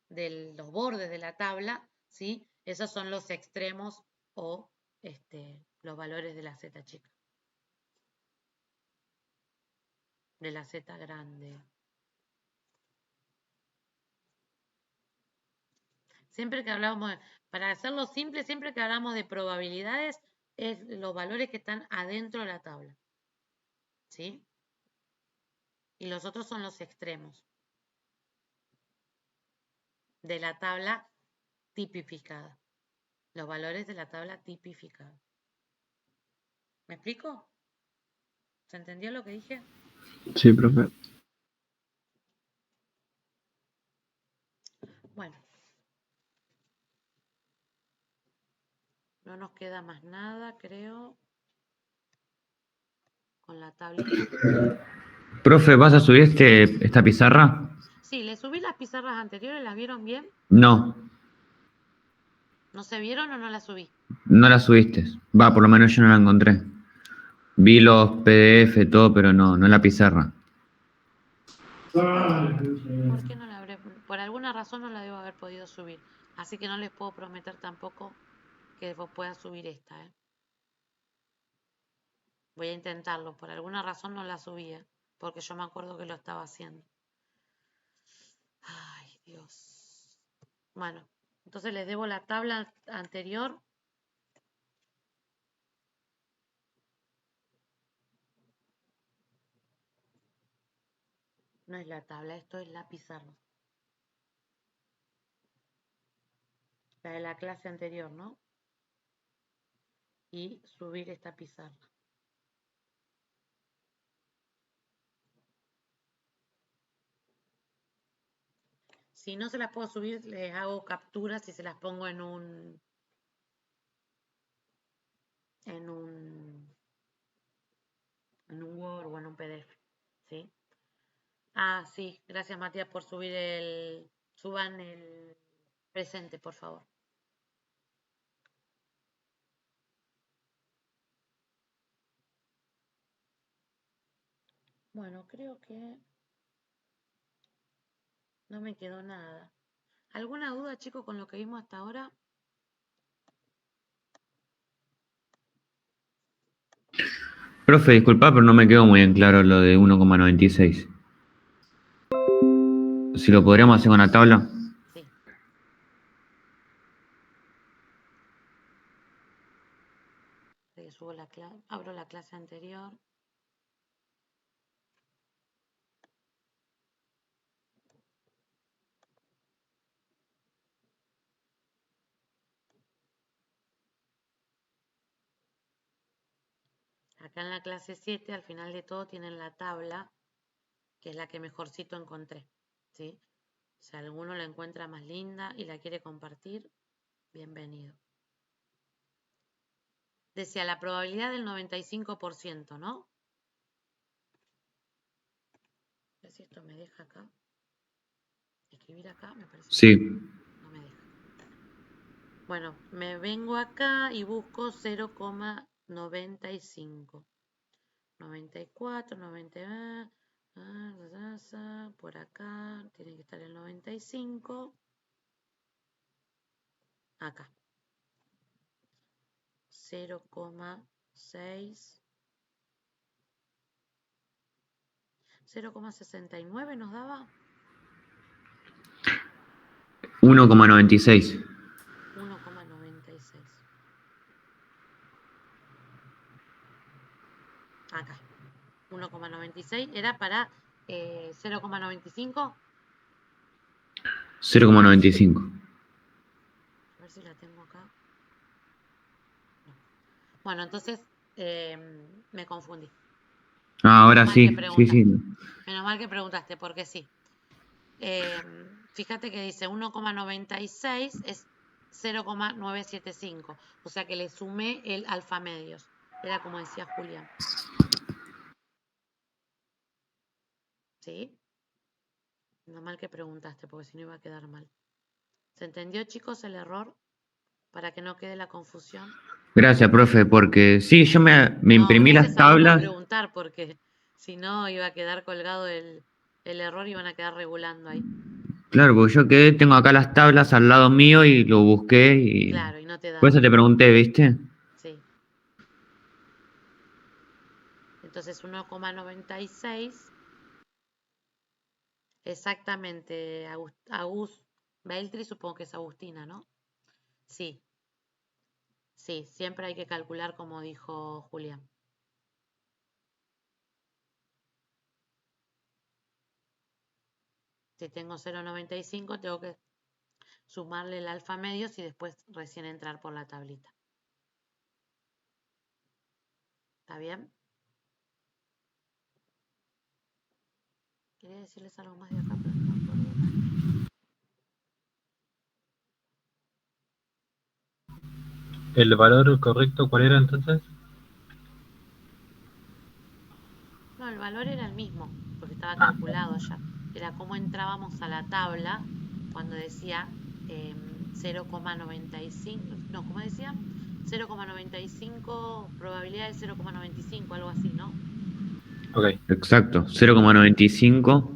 A: de los bordes de la tabla, ¿sí? Esos son los extremos o los valores de la Z chica. De la Z grande. Siempre que hablamos, para hacerlo simple, siempre que hablamos de probabilidades, es los valores que están adentro de la tabla. ¿Sí? Y los otros son los extremos de la tabla tipificada. Los valores de la tabla tipificada. ¿Me explico? ¿Se entendió lo que dije?
B: Sí, profe.
A: Bueno. No nos queda más nada, creo. Con la tablita.
C: Profe, ¿vas a subir esta pizarra?
A: Sí, le subí las pizarras anteriores, ¿las vieron bien?
C: No,
A: ¿No se vieron o no las subí?
C: no la subiste. Va, por lo menos yo no la encontré. Vi los PDF, todo, pero no la pizarra.
A: ¿Por qué no la habré? Por alguna razón no la debo haber podido subir. Así que no les puedo prometer tampoco que vos puedas subir esta, ¿eh? Voy a intentarlo. Por alguna razón no la subía. Porque yo me acuerdo que lo estaba haciendo. Ay, Dios. Bueno, entonces les debo la tabla anterior. No es la tabla, esto es la pizarra. La de la clase anterior, ¿no? Y subir esta pizarra. Si no se las puedo subir, les hago capturas y se las pongo en un Word o en un PDF, ¿sí? Ah, sí, gracias Matías por suban el presente, por favor. Bueno, creo que no me quedó nada. ¿Alguna duda, chicos, con lo que vimos hasta ahora?
C: Profe, disculpa, pero no me quedó muy en claro lo de 1,96. Si lo podríamos hacer con la tabla.
A: Sí. Abro la clase anterior. Acá en la clase 7, al final de todo, tienen la tabla, que es la que mejorcito encontré, ¿sí? Si alguno la encuentra más linda y la quiere compartir, bienvenido. Decía la probabilidad del 95%, ¿no? A ver si esto me deja acá. Escribir acá, me parece.
C: Sí.
A: No me deja. Bueno, me vengo acá y busco 0,95. 94, 90, por acá, tiene que estar el 95. Acá. 0,6. 0,69 nos daba.
C: 1,96.
A: 1,96. Acá. 1,96 era para 0,95.
C: 0,95.
A: A ver si la tengo acá. No. Bueno, entonces me confundí.
C: Ahora sí, sí.
A: Menos mal que preguntaste, porque sí. Fíjate que dice 1,96 es 0,975. O sea que le sumé el alfa medios. Era como decía Julián. ¿Sí? Menos mal que preguntaste, porque si no iba a quedar mal. ¿Se entendió, chicos, el error? Para que no quede la confusión.
C: Gracias, profe, porque sí, yo me imprimí las
A: Gracias a vos por
C: tablas.
A: preguntar, porque si no iba a quedar colgado el error y iban a quedar regulando ahí.
C: Claro, porque yo tengo acá las tablas al lado mío y lo busqué y
A: Claro, y no te
C: por
A: daba.
C: eso te pregunté, ¿viste?
A: Sí. Entonces 1,96. Exactamente, Beltri, supongo que es Agustina, ¿no? Sí, sí, siempre hay que calcular como dijo Julián. Si tengo 0,95, tengo que sumarle el alfa medios y después recién entrar por la tablita. ¿Está bien? Quería decirles algo más de acá, pero no me acuerdo.
G: ¿El valor correcto cuál era entonces?
A: No, el valor era el mismo, porque estaba calculado ya. Era cómo entrábamos a la tabla cuando decía 0,95, no, ¿cómo decía? 0,95, probabilidad de 0,95, algo así, ¿no?
G: Ok.
C: Exacto, 0,95.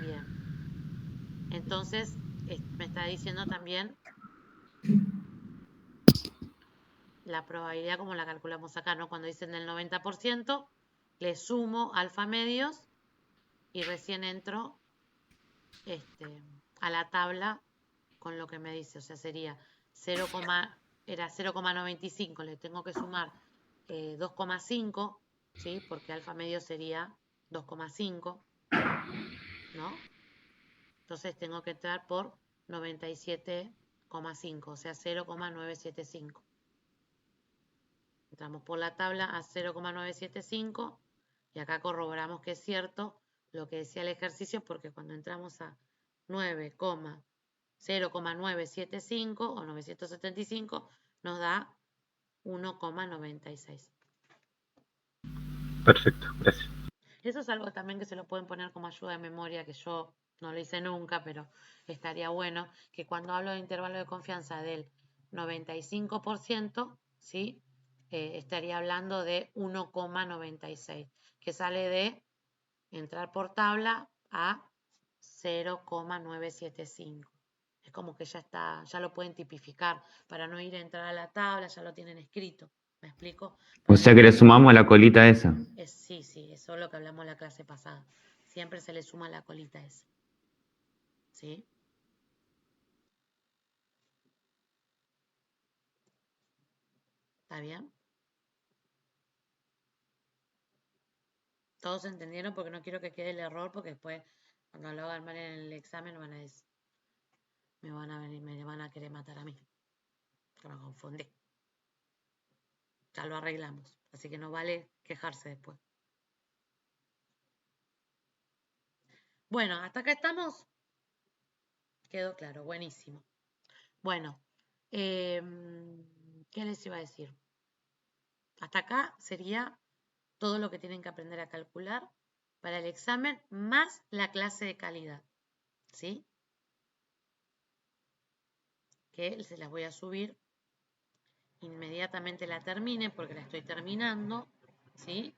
A: Bien. Entonces, me está diciendo también la probabilidad como la calculamos acá, ¿no? Cuando dicen del 90%, le sumo alfa medios y recién entro a la tabla con lo que me dice. O sea, sería 0, era 0,95, le tengo que sumar 2,5, ¿sí? Porque alfa medio sería 2,5. ¿no? Entonces tengo que entrar por 97,5, o sea, 0,975. Entramos por la tabla a 0,975 y acá corroboramos que es cierto lo que decía el ejercicio, porque cuando entramos a 0,975 o 975 nos da 1,96.
G: Perfecto, gracias.
A: Eso es algo también que se lo pueden poner como ayuda de memoria, que yo no lo hice nunca, pero estaría bueno, que cuando hablo de intervalo de confianza del 95%, ¿sí? Estaría hablando de 1,96, que sale de entrar por tabla a 0,975. Es como que ya está, ya lo pueden tipificar, para no ir a entrar a la tabla, ya lo tienen escrito. ¿Me explico?
C: O sea que le sumamos la colita esa.
A: Sí, eso es lo que hablamos la clase pasada. Siempre se le suma la colita esa. ¿Sí? ¿Está bien? ¿Todos entendieron? Porque no quiero que quede el error, porque después, cuando lo hagan mal en el examen, me van a venir, me van a querer matar a mí. Que me confundí. Ya lo arreglamos. Así que no vale quejarse después. Bueno, hasta acá estamos. Quedó claro, buenísimo. Bueno, ¿qué les iba a decir? Hasta acá sería todo lo que tienen que aprender a calcular para el examen, más la clase de calidad, ¿sí? Que se las voy a subir inmediatamente la termine, porque la estoy terminando, ¿sí?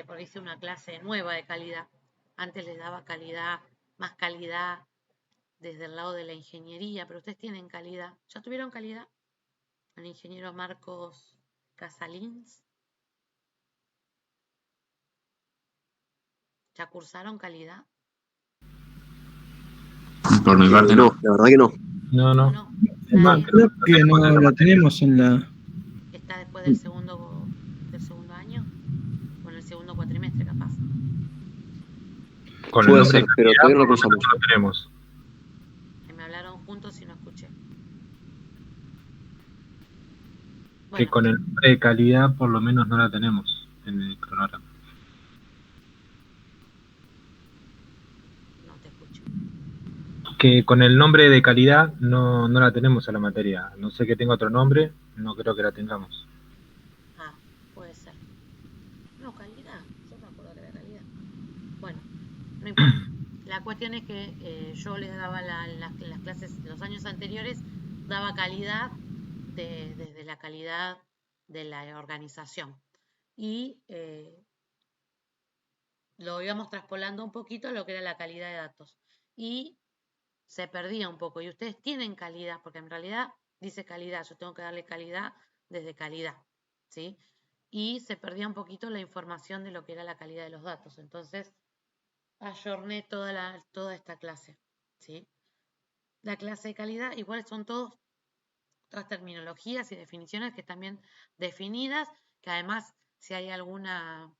A: Porque hice una clase nueva de calidad. Antes les daba calidad, más calidad desde el lado de la ingeniería, pero ustedes tienen calidad. ¿Ya tuvieron calidad? El ingeniero Marcos Casalins. ¿Ya cursaron calidad?
F: Por mi parte, no.
H: La verdad que no.
G: No.
D: No,
A: Nadie.
D: creo que no la tenemos en la...
A: ¿Está después del segundo año? O en el segundo cuatrimestre, capaz.
G: Con
H: Puede
G: el
H: ser,
G: nombre
H: pero todavía no lo cursamos.
G: no lo tenemos.
A: Que me hablaron juntos y no escuché.
G: Que
A: Bueno,
G: con el nombre de calidad por lo menos no la tenemos en el cronograma.
A: no te escucho.
G: Que con el nombre de calidad no la tenemos a la materia. No sé que tenga otro nombre, no creo que la tengamos.
A: Ah, puede ser. No, calidad. Yo me acuerdo que era calidad. Bueno, no importa. La cuestión es que yo les daba las clases, los años anteriores, daba calidad desde la calidad de la organización. Y lo íbamos traspolando un poquito a lo que era la calidad de datos. Y se perdía un poco. Y ustedes tienen calidad, porque en realidad dice calidad. Yo tengo que darle calidad desde calidad, ¿sí? Y se perdía un poquito la información de lo que era la calidad de los datos. Entonces, ayorné toda esta clase, ¿sí? La clase de calidad, igual son todas terminologías y definiciones que están bien definidas, que además, si hay alguna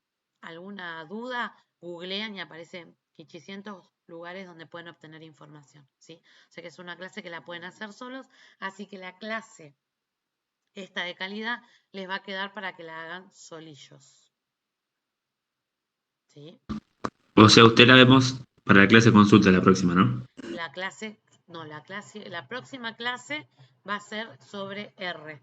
A: duda, googlean y aparecen 500 lugares donde pueden obtener información, ¿sí? O sea que es una clase que la pueden hacer solos, así que la clase esta de calidad les va a quedar para que la hagan solillos, ¿sí?
F: O sea, usted la vemos para la clase de consulta la próxima, ¿no?
A: La próxima clase va a ser sobre R.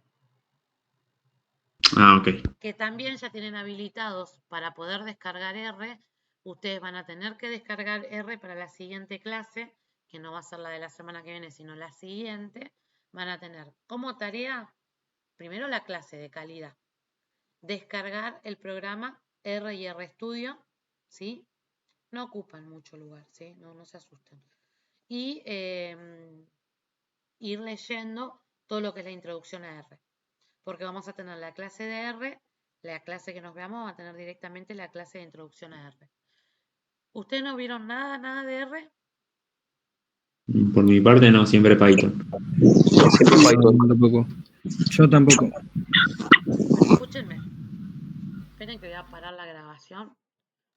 F: Ah, ok.
A: Que también ya tienen habilitados para poder descargar R. Ustedes van a tener que descargar R para la siguiente clase, que no va a ser la de la semana que viene, sino la siguiente. Van a tener como tarea, primero la clase de calidad, descargar el programa R y RStudio, ¿sí? No ocupan mucho lugar, ¿sí? No se asusten. Y ir leyendo todo lo que es la introducción a R. Porque vamos a tener la clase de R, la clase que nos veamos va a tener directamente la clase de introducción a R. ¿Ustedes no vieron nada de R?
F: Por mi parte, no, siempre Python.
H: Siempre Python.
D: No, tampoco. Yo tampoco.
A: Bueno, escúchenme. Esperen que voy a parar la grabación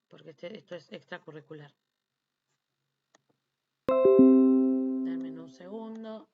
A: porque esto es extracurricular. Denme un segundo.